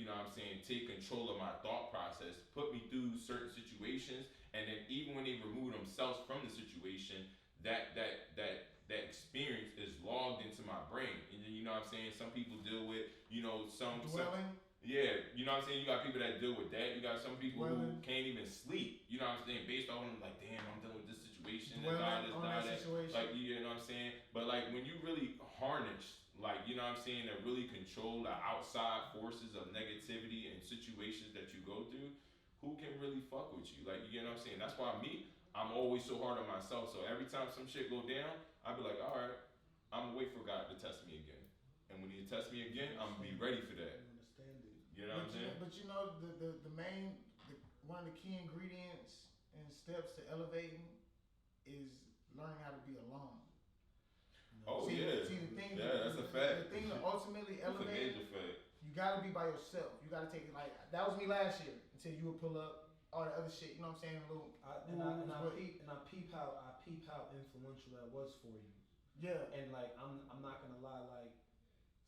you know what I'm saying, take control of my thought process, put me through certain situations, and then even when they remove themselves from the situation, that experience is logged into my brain. And you know what I'm saying, some people deal with, you know, some yeah, you know what I'm saying? You got people that deal with that. You got some people who can't even sleep. You know what I'm saying? Based on them, like, damn, I'm dealing with this situation. That. Like, you know what I'm saying? But like when you really harness, like, you know what I'm saying, that really control the outside forces of negativity and situations that you go through, who can really fuck with you? Like, you know what I'm saying? That's why I'm always so hard on myself. So every time some shit go down, I be like, all right, I'm gonna wait for God to test me again. And when he tests me again, I'm gonna be ready for that. You know what I'm saying? But you know, one of the key ingredients and steps to elevating is learning how to be alone. Oh, see, yeah. See, the thing, that's a fact. The thing to ultimately elevate, you gotta be by yourself. You gotta take it like, that was me last year until you would pull up all the other shit, you know what I'm saying? I peep how influential that was for you. Yeah. And like, I'm not gonna lie, like,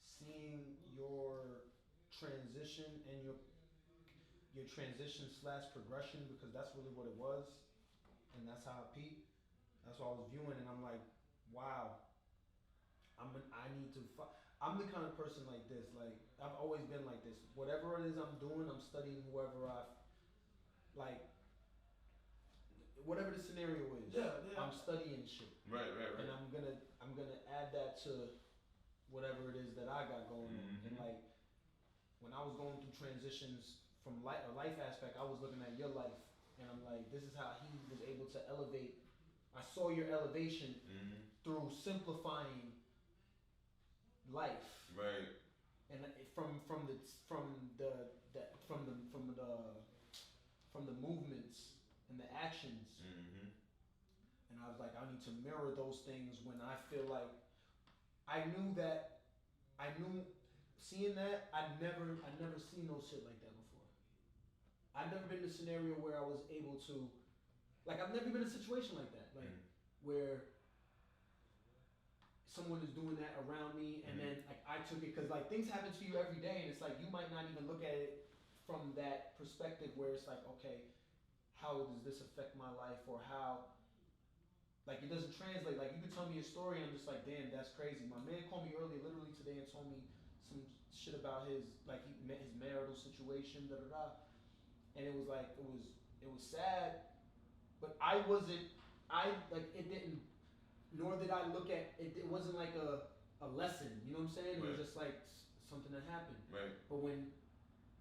seeing your transition and your transition / progression, because that's really what it was, and that's how I peep. That's what I was viewing, and I'm like, wow. I'm the kind of person like this. Like, I've always been like this. Whatever it is I'm doing, I'm studying whoever like, whatever the scenario is. Yeah. I'm studying shit. Right. And I'm gonna add that to whatever it is that I got going on. And like, when I was going through transitions from a life aspect, I was looking at your life, and I'm like, this is how he was able to elevate. I saw your elevation through simplifying life, right? And from the movements and the actions, and I was like, I need to mirror those things when I feel like seeing that, I'd never seen no shit like that before. I've never been in a scenario where I was able to, like, I've never been in a situation like that, like, where someone is doing that around me, and then like I I took it because like things happen to you every day, and it's like you might not even look at it from that perspective where it's like, okay, how does this affect my life, or how, like it doesn't translate. Like you could tell me a story, and I'm just like, damn, that's crazy. My man called me earlier, literally today, and told me some shit about his like he met his marital situation, da da da, and it was like it was sad, but I wasn't. I like it didn't. Nor did I look at it. It wasn't like a lesson. You know what I'm saying? It was just like something that happened. Right. But when,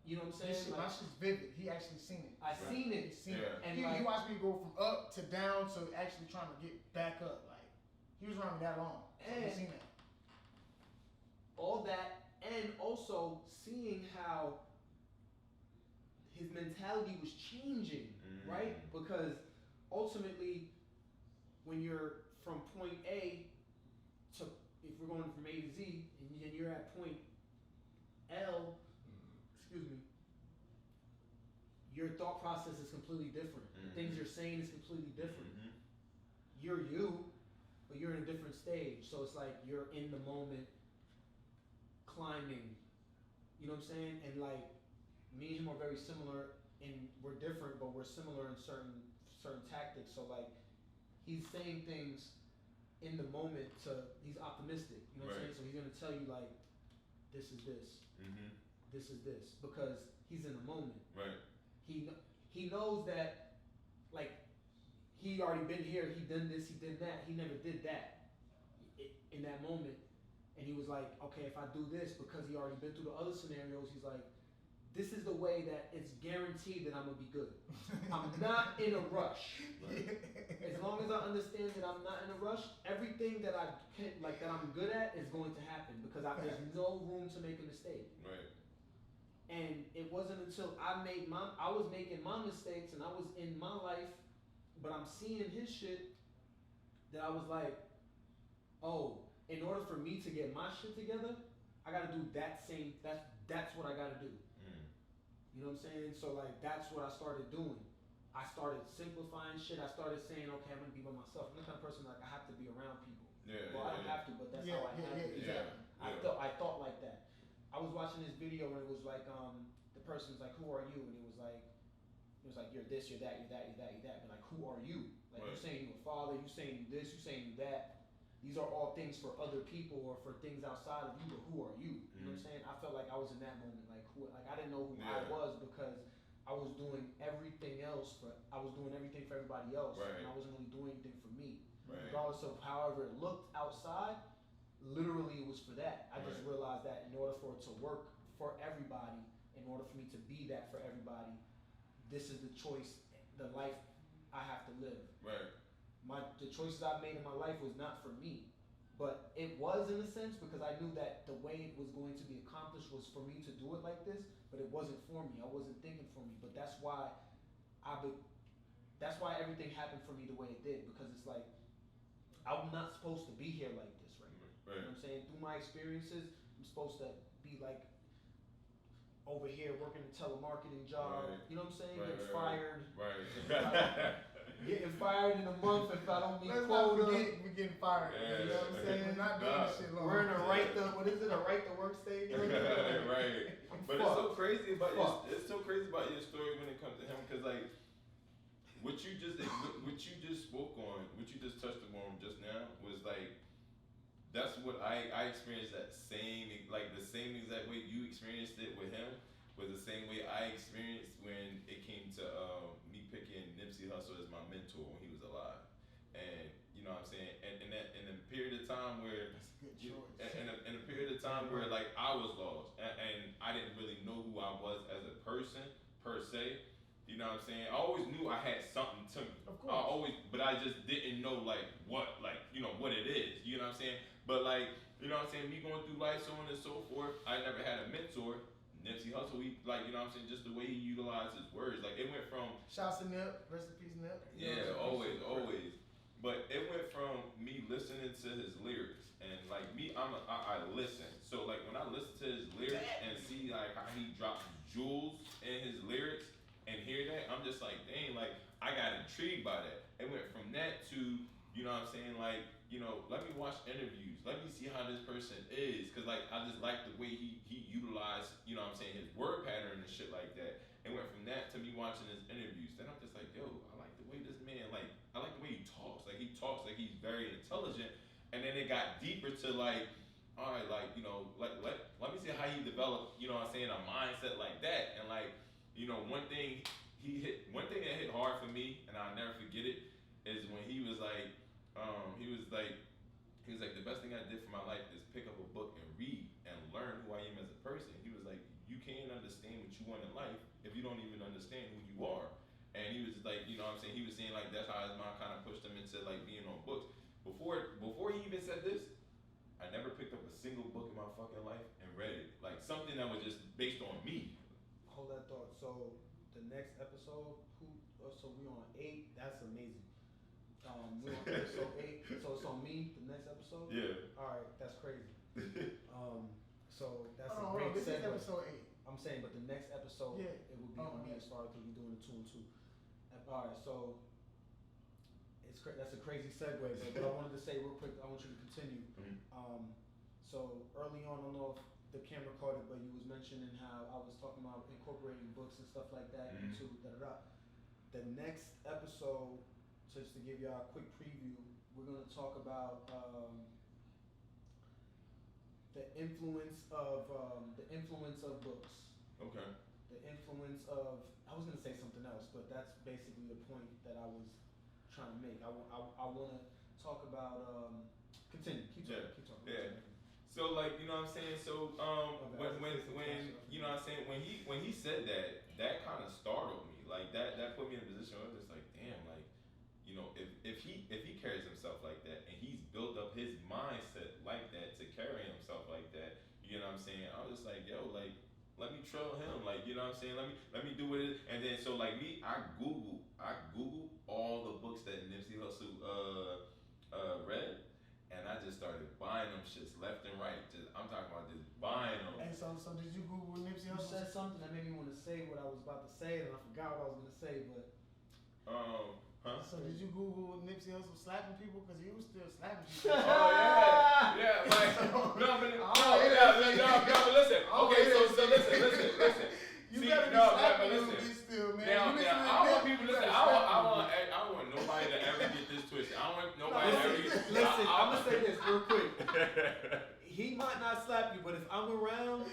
you know what I'm saying? This shit, my shit's vivid. He actually seen it. I seen it. He seen Yeah. it. And He like, watched me go from up to down to actually trying to get back up. Like he was around me that long. So he And- seen that. all that, and also seeing how his mentality was changing, right? Because ultimately, when you're from point A to, if we're going from A to Z, and you're at point L, excuse me, your thought process is completely different. The things you're saying is completely different. You're you, but you're in a different stage. So it's like you're in the moment, climbing. You know what I'm saying? And like me and him are very similar, and we're different, but we're similar in certain tactics. So like he's saying things in the moment he's optimistic. You know what I'm saying? So he's gonna tell you like, this is this, this is this, because he's in the moment. Right. He knows that, like, he already been here, he done this, he did that, he never did that in that moment. And he was like, okay, if I do this, because he already been through the other scenarios, he's like, this is the way that it's guaranteed that I'm gonna be good. I'm not in a rush. As long as I understand that I'm not in a rush, everything that I can, like that I'm good at is going to happen, because there's no room to make a mistake. Right. And it wasn't until I was making my mistakes and I was in my life, but I'm seeing his shit, that I was like, oh, in order for me to get my shit together, I gotta do that same, that's what I gotta do. You know what I'm saying? So like, that's what I started doing. I started simplifying shit. I started saying, okay, I'm gonna be by myself. I'm the kind of person like I have to be around people. Yeah. Well, I don't have to, but that's how I have to. Exactly. I thought like that. I was watching this video and it was like, the person's like, who are you? And it was like, you're this, you're that, you're that, you're that, you're that. But like, who are you? Like, you're saying you're a father, you're saying you this, you're saying you that. These are all things for other people or for things outside of you, but who are you? You know what I'm saying? I felt like I was in that moment, like I didn't know who I was, because I was doing everything for everybody else, and I wasn't really doing anything for me. Regardless of however it looked outside, literally it was for that. I just realized that in order for it to work for everybody, in order for me to be that for everybody, this is the choice, the life I have to live. The choices I made in my life was not for me, but it was in a sense, because I knew that the way it was going to be accomplished was for me to do it like this, but it wasn't for me. I wasn't thinking for me, but that's why everything happened for me the way it did, because it's like, I'm not supposed to be here like this right now. You know what I'm saying? Through my experiences, I'm supposed to be like over here working a telemarketing job. You know what I'm saying? Getting fired. Getting fired in a month if I don't meet quota. We're getting fired. You know what I'm saying? We're not doing this shit long. We're in a right to work stage. Right. But it's so crazy about your story when it comes to him, because like what you just spoke on, what you just touched upon just now was like, that's what I experienced, that same, like the same exact way you experienced it with him was the same way I experienced when it came to me picking Nipsey Hussle as my mentor when he was alive. And you know what I'm saying? And in a period of time where That's a good choice. in a period of time where like I was lost and I didn't really know who I was as a person per se. You know what I'm saying? I always knew I had something to me. Of course. But I just didn't know like what it is. You know what I'm saying? But like, you know what I'm saying? Me going through life, so on and so forth, I never had a mentor. Nipsey Hussle, you know what I'm saying? Just the way he utilized his words. Like it went from. Shouts to Nip, rest in peace, Nip. Yeah, always. But it went from me listening to his lyrics and like me, I listen. So like when I listen to his lyrics and see like how he drops jewels in his lyrics and hear that, I'm just like, dang, like I got intrigued by that. It went from that to, you know what know what I'm saying, like, you know, let me watch interviews. Let me see how this person is. Cause like I just like the way he utilized, you know what I'm saying, his word pattern and shit like that. And went from that to me watching his interviews. Then I'm just like, yo, I like the way this man, like, I like the way he talks. Like he talks like he's very intelligent. And then it got deeper to like, all right, like, you know, let me see how he developed, you know what I'm saying, a mindset like that. And like, you know, one thing that hit hard for me, and I'll never forget it, is when he was like, the best thing I did for my life is pick up a book and read and learn who I am as a person. He was like, you can't understand what you want in life if you don't even understand who you are. And he was like, you know what I'm saying, he was saying like that's how his mom kind of pushed him into like being on books. Before he even said this, I never picked up a single book in my fucking life and read it. Like something that was just based on me. Hold that thought. So the next episode, so we on 8. That's amazing. We're on episode 8. So it's on me. The next episode. Yeah. All right, that's crazy. So that's a Hold great on, this is segue. episode 8. I'm saying, but the next episode, Yeah. it will be on me as far as we're doing the 2 and 2. All right, so that's a crazy segue, but what I wanted to say real quick, I want you to continue. Mm-hmm. So early on, I don't know if the camera caught it, but you was mentioning how I was talking about incorporating books and stuff like that into da-da-da. The next episode, just to give y'all a quick preview, we're gonna talk about the influence of books. Okay. The influence of, I was gonna say something else, but that's basically the point that I was trying to make. I want to talk about. Continue. Keep talking. Yeah. So like, you know what I'm saying. So when you know what I'm saying, when he said that kind of startled me. Like that put me in a position where I was just like, damn, like, you know, if he carries himself like that and he's built up his mindset like that to carry himself like that, you know what I'm saying. I was just like, yo, like, let me trail him, like, you know what I'm saying. Let me do it. And then so like me, I Google all the books that Nipsey Hussle read, and I just started buying them shits left and right. I'm talking about just buying them. And so did you Google Nipsey You Hussle? said something that made me want to say what I was about to say, and I forgot what I was gonna say, but. Huh? So did you Google Nipsey Hussle slapping people? Because he was still slapping people. Oh yeah, like but listen. Okay, so listen. You See, gotta be but slapping listen. people still, man. Now, You I don't want people to listen. I don't want nobody to ever get this twisted. I don't want nobody to ever get. Listen, I'm gonna say this real quick. He might not slap you, but if I'm around,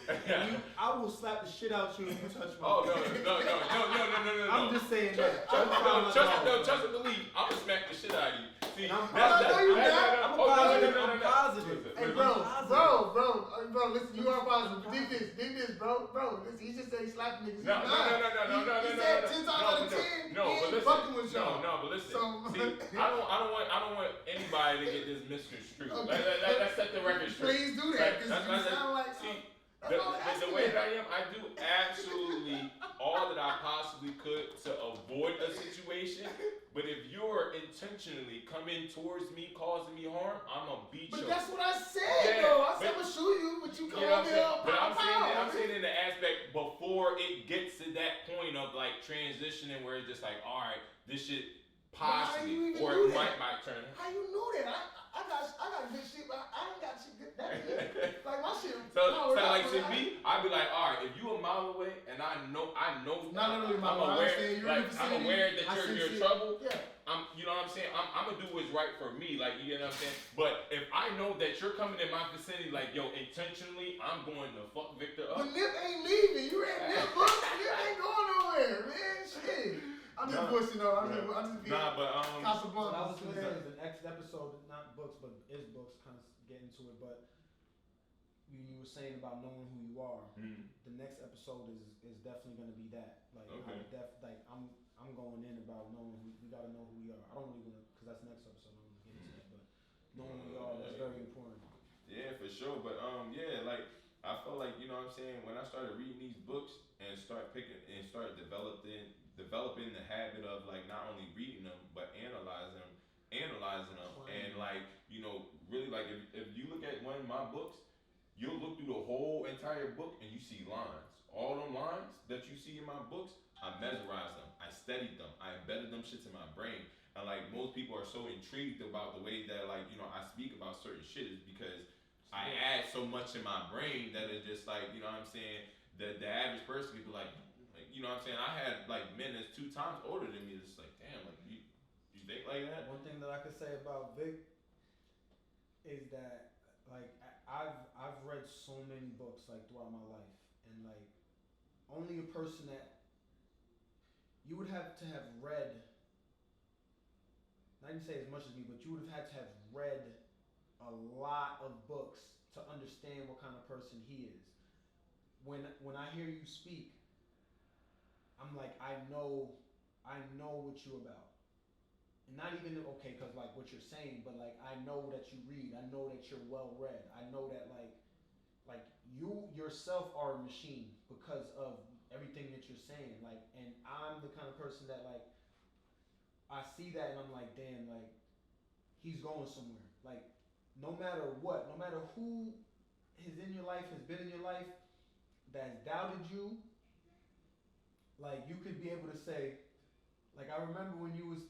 I will slap the shit out you if you touch my. Oh no. I'm just saying that. Trust and believe. I'm gonna smack the shit out of you. See, I'm I'm positive. Hey, bro, listen, you are positive. Dig this, bro. Listen, he just said he slapping niggas. No. He said 10 times out of 10, he ain't fucking with y'all. No, but listen. See, I don't want anybody to get this misconstrued. Okay. Let's set the record straight. Please do that, because you sound like... The way that I am, I do absolutely all that I possibly could to avoid a situation. But if you're intentionally coming towards me, causing me harm, I'm gonna beat you. But that's what I said, though. I said I'm gonna shoot you, but you come over here. But I'm saying in the aspect before it gets to that point of like transitioning where it's just like, all right, this shit possibly, or it might turn. How you know that? I got good shit, but I ain't got shit good. That good. Like my shit. So like to me, I'd be like, all right, if you a mile away and I know, I'm aware that you're in trouble. Yeah. You know what I'm saying? I'm gonna do what's right for me, like, you know what I'm saying? But if I know that you're coming in my vicinity, like, yo, intentionally, I'm going to fuck Victor up. But Nip ain't leaving. You read Nip book? Nip ain't going nowhere, man. Shit. I'm just pushing though. I'm just being Casablanca. What I was gonna say is the next episode, not books, but is books, kind of get into it. But you were saying about knowing who you are. The next episode is definitely gonna be that. Like, okay. I'm going in about knowing who we gotta know who we are. I don't really wanna, cause that's next episode. I'm gonna get into that, but knowing who we are, that's very important. Yeah, for sure. But yeah, like I felt like, you know what I'm saying, when I started reading these books and start developing the habit of like not only reading them but analyzing them, and like, you know, really like if you look at one of my books, you'll look through the whole entire book and you see lines. All them lines that you see in my books, I memorized them, I studied them, I embedded them shits in my brain. And like most people are so intrigued about the way that like, I speak about certain shit is because I add so much in my brain that it's just like, what I'm saying, the average person could be like, what I'm saying, I had like men that's 2 times older than me, it's like, damn, like you think like that? One thing that I could say about Vic is that like I've read so many books like throughout my life, and like only a person that you would have to have read, not even say as much as me, but you would have had to have read a lot of books to understand what kind of person he is. When I hear you speak, I'm like, I know what you're about. And not even, okay, because like what you're saying, but like I know that you read, I know that you're well read, I know that like you yourself are a machine because of everything that you're saying. Like, and I'm the kind of person that like, I see that and I'm like, damn, like he's going somewhere. Like, no matter what, no matter who is in your life, has been in your life, that's doubted you, like you could be able to say, like I remember when you was,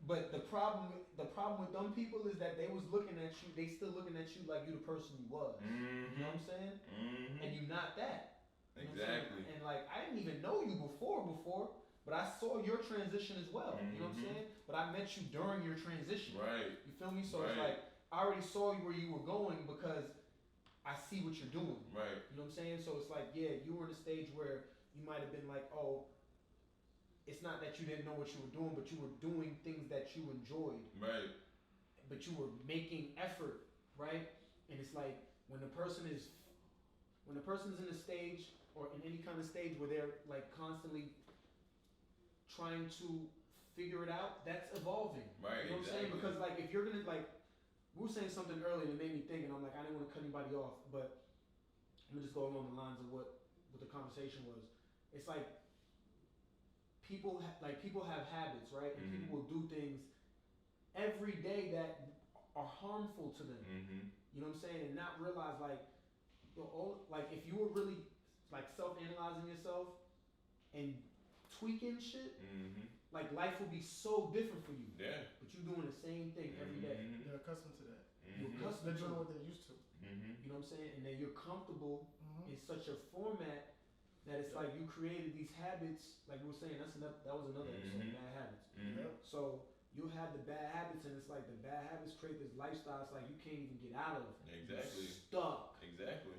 but the problem with them people is that they was looking at you, they still looking at you like you the person you was. Mm-hmm. You know what I'm saying? Mm-hmm. And you not that. Exactly. And like I didn't even know you before, but I saw your transition as well. Mm-hmm. You know what I'm saying? But I met you during your transition. Right. You feel me? So right. It's like I already saw where you were going because I see what you're doing. Right. You know what I'm saying? So it's like, yeah, you were in a stage where you might have been like, oh, it's not that you didn't know what you were doing, but you were doing things that you enjoyed. Right. But you were making effort, right? And it's like when the person's in a stage or in any kind of stage where they're like constantly trying to figure it out, that's evolving. Right. You know what I'm saying? Because like if you're gonna like, we were saying something earlier that made me think, and I'm like, I didn't want to cut anybody off, but let me just go along the lines of what the conversation was. It's like people have habits, right? And Mm-hmm. people will do things every day that are harmful to them. Mm-hmm. You know what I'm saying? And not realize like if you were really like self-analyzing yourself and tweaking shit, Mm-hmm. like life would be so different for you. Yeah. But you're doing the same thing every day. Mm-hmm. They're accustomed to that. You're Mm-hmm. accustomed They're to doing it. what they're used to. Mm-hmm. You know what I'm saying? And then you're comfortable Mm-hmm. in such a format that it's like you created these habits. Like we were saying, that was another episode, Mhm. bad habits. Mm-hmm. Yep. So you have the bad habits, and it's like the bad habits create this lifestyle. It's like you can't even get out of. Exactly. You're stuck. Exactly.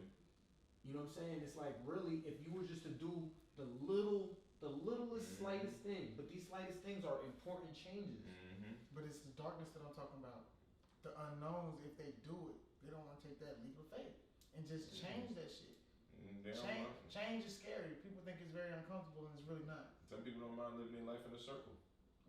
You know what I'm saying? It's like really, if you were just to do the littlest, slightest thing, but these slightest things are important changes. Mm-hmm. But it's the darkness that I'm talking about. The unknowns, if they do it, they don't want to take that leap of faith and just change that shit. Change is scary. People think it's very uncomfortable, and it's really not. Some people don't mind living their life in a circle.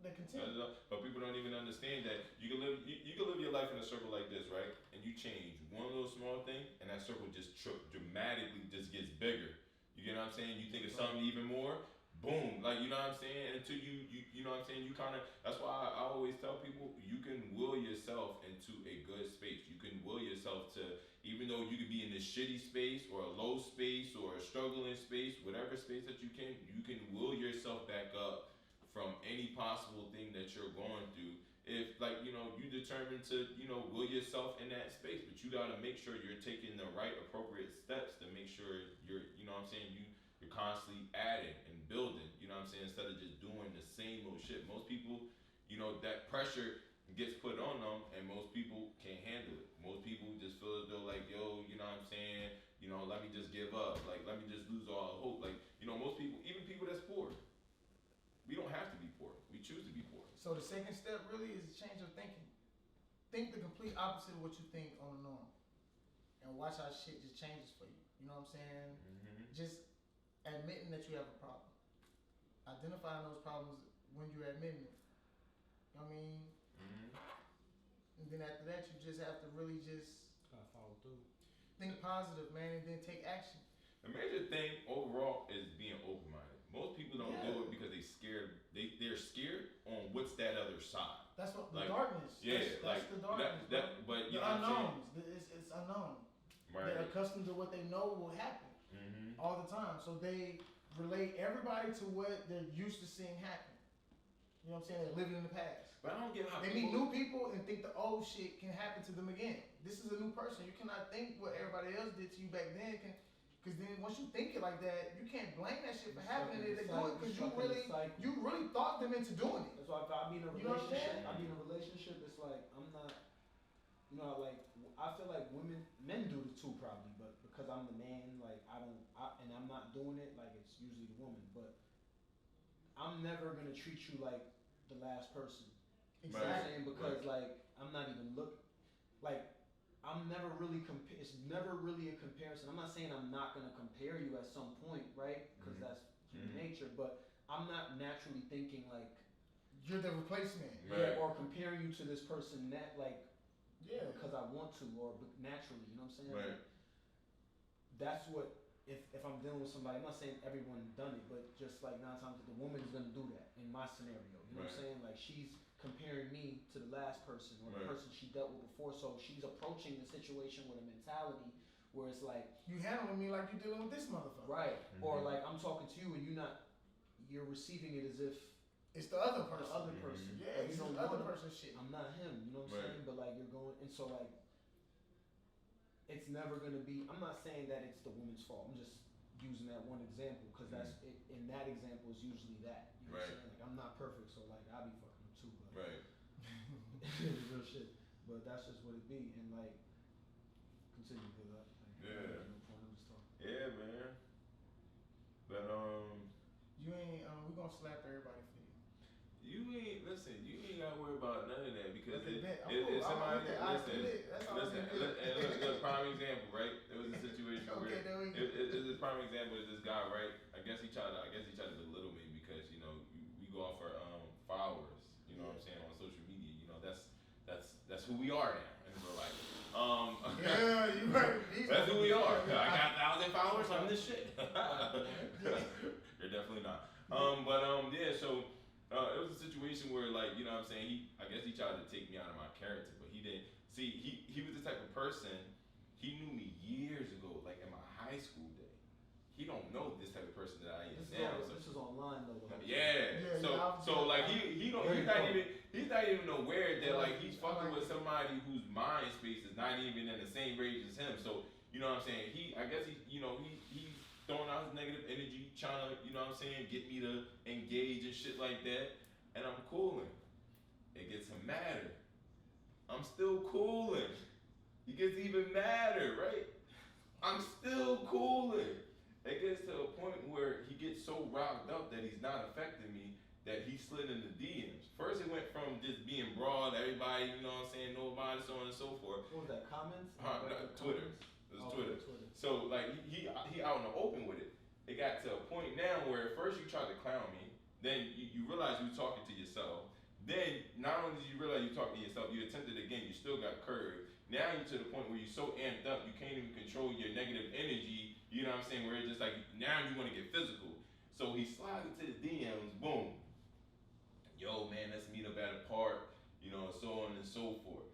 They continue. But people don't even understand that you can live your life in a circle like this, right? And you change one little small thing, and that circle just dramatically just gets bigger. You get what I'm saying? You think of something even more, boom, like you know what I'm saying? Until you know what I'm saying? You kind of, that's why I always tell people you can will yourself into a good space. You can will yourself to, even though you could be in this shitty space or a low space or a struggling space, whatever space that you can will yourself back up from any possible thing that you're going through. If like, you determined to, will yourself in that space, but you gotta make sure you're taking the right appropriate steps to make sure you're, you know what I'm saying, you're constantly adding and building, you know what I'm saying, instead of just doing the same old shit. Most people, that pressure gets put on them and most people can't handle it. Most people just feel as though like, yo, you know what I'm saying, let me just give up, like let me just lose all hope. Like, most people, even people that's poor, we don't have to be poor. We choose to be poor. So the second step really is a change of thinking. Think the complete opposite of what you think on the norm, and watch how shit just changes for you. You know what I'm saying? Mm-hmm. Just admitting that you have a problem, identifying those problems when you're admitting it. You know what I mean? Mm-hmm. And then after that, you just have to really just Gotta follow through. think positive, man, and then take action. The major thing overall is being open-minded. Most people don't do it because they're scared on what's that other side. That's what the Like, darkness. Yeah, that's the darkness. but The you know what I'm saying? unknowns. It's unknown. Right. They're accustomed to what they know will happen Mm-hmm. all the time. So they relate everybody to what they're used to seeing happen. You know what I'm saying? They're living in the past. But I don't get how They meet new people and think the old shit can happen to them again. This is a new person. You cannot think what everybody else did to you back then. Because then once you think it like that, you can't blame that shit for happening. They do it because you really thought them into doing it. That's why if I be in a You know what I'm relationship, saying? I be in a relationship. It's like I'm not. You know, like I feel like men do it too probably, but because I'm the man, like and I'm not doing it, like it's usually the woman. But I'm never gonna treat you like the last person. Exactly. You know what I'm saying? Because like I'm not even like I'm never really it's never really a comparison. I'm not saying I'm not gonna compare you at some point, right? Because that's human nature. But I'm not naturally thinking like you're the replacement. Yeah, or comparing you to this person that like. Yeah. Because I want to, or naturally, you know what I'm saying? Right. Like, that's what, if I'm dealing with somebody, I'm not saying everyone done it, but just like 9 times the woman's gonna do that in my scenario. You know what I'm saying? Like she's comparing me to the last person or the person she dealt with before, so she's approaching the situation with a mentality where it's like you handling me like you're dealing with this motherfucker. Right. Or like I'm talking to you and you're receiving it as if it's the other person. The other person. Yeah, it's the other person's shit. I'm not him, you know what I'm saying? But like you're going, and so like, it's never gonna be. I'm not saying that it's the woman's fault. I'm just using that one example because that's it. In that example is usually that. You know what I'm saying? Like I'm not perfect, so like I be fucking them too. But real shit. But that's just what it be, and like continue with that. Like, Yeah, man. But you ain't. We gonna slap everybody for you. You ain't gotta worry about none of that because if cool. somebody listen, look, prime example, right? There was a situation where it's a prime example is this guy, right? I guess he tried to belittle me because we go off for followers, you know what I'm saying, on social media. You know that's who we are now in real life. Yeah, you right. That's who we are. I got 1,000 followers. I'm this shit. You're definitely not. Yeah. So. It was a situation where, like, you know what I'm saying, I guess he tried to take me out of my character, but he didn't. See, he was the type of person, he knew me years ago, like in my high school day. He don't know this type of person that I am now. This is online though. Yeah. So like he's not even aware that like he's fucking with somebody whose mind space is not even in the same range as him. So you know what I'm saying? I guess he's throwing out his negative energy, trying to, you know what I'm saying, get me to engage and shit like that, and I'm cooling. It gets him madder. I'm still cooling. He gets even madder, right? I'm still cooling. It gets to a point where he gets so riled up that he's not affecting me that he slid in the DMs. First it went from just being broad, everybody, you know what I'm saying, nobody, so on and so forth. What was that, comments? Twitter. It was Twitter. So like he out in the open with it. It got to a point now where at first you tried to clown me, then you realize you were talking to yourself. Then not only did you realize you talking to yourself, you attempted again, you still got curved. Now you're to the point where you're so amped up you can't even control your negative energy, you know what I'm saying, where it's just like now you want to get physical. So he slides into the DMs, boom. Yo man, let's meet up at a park, you know, so on and so forth.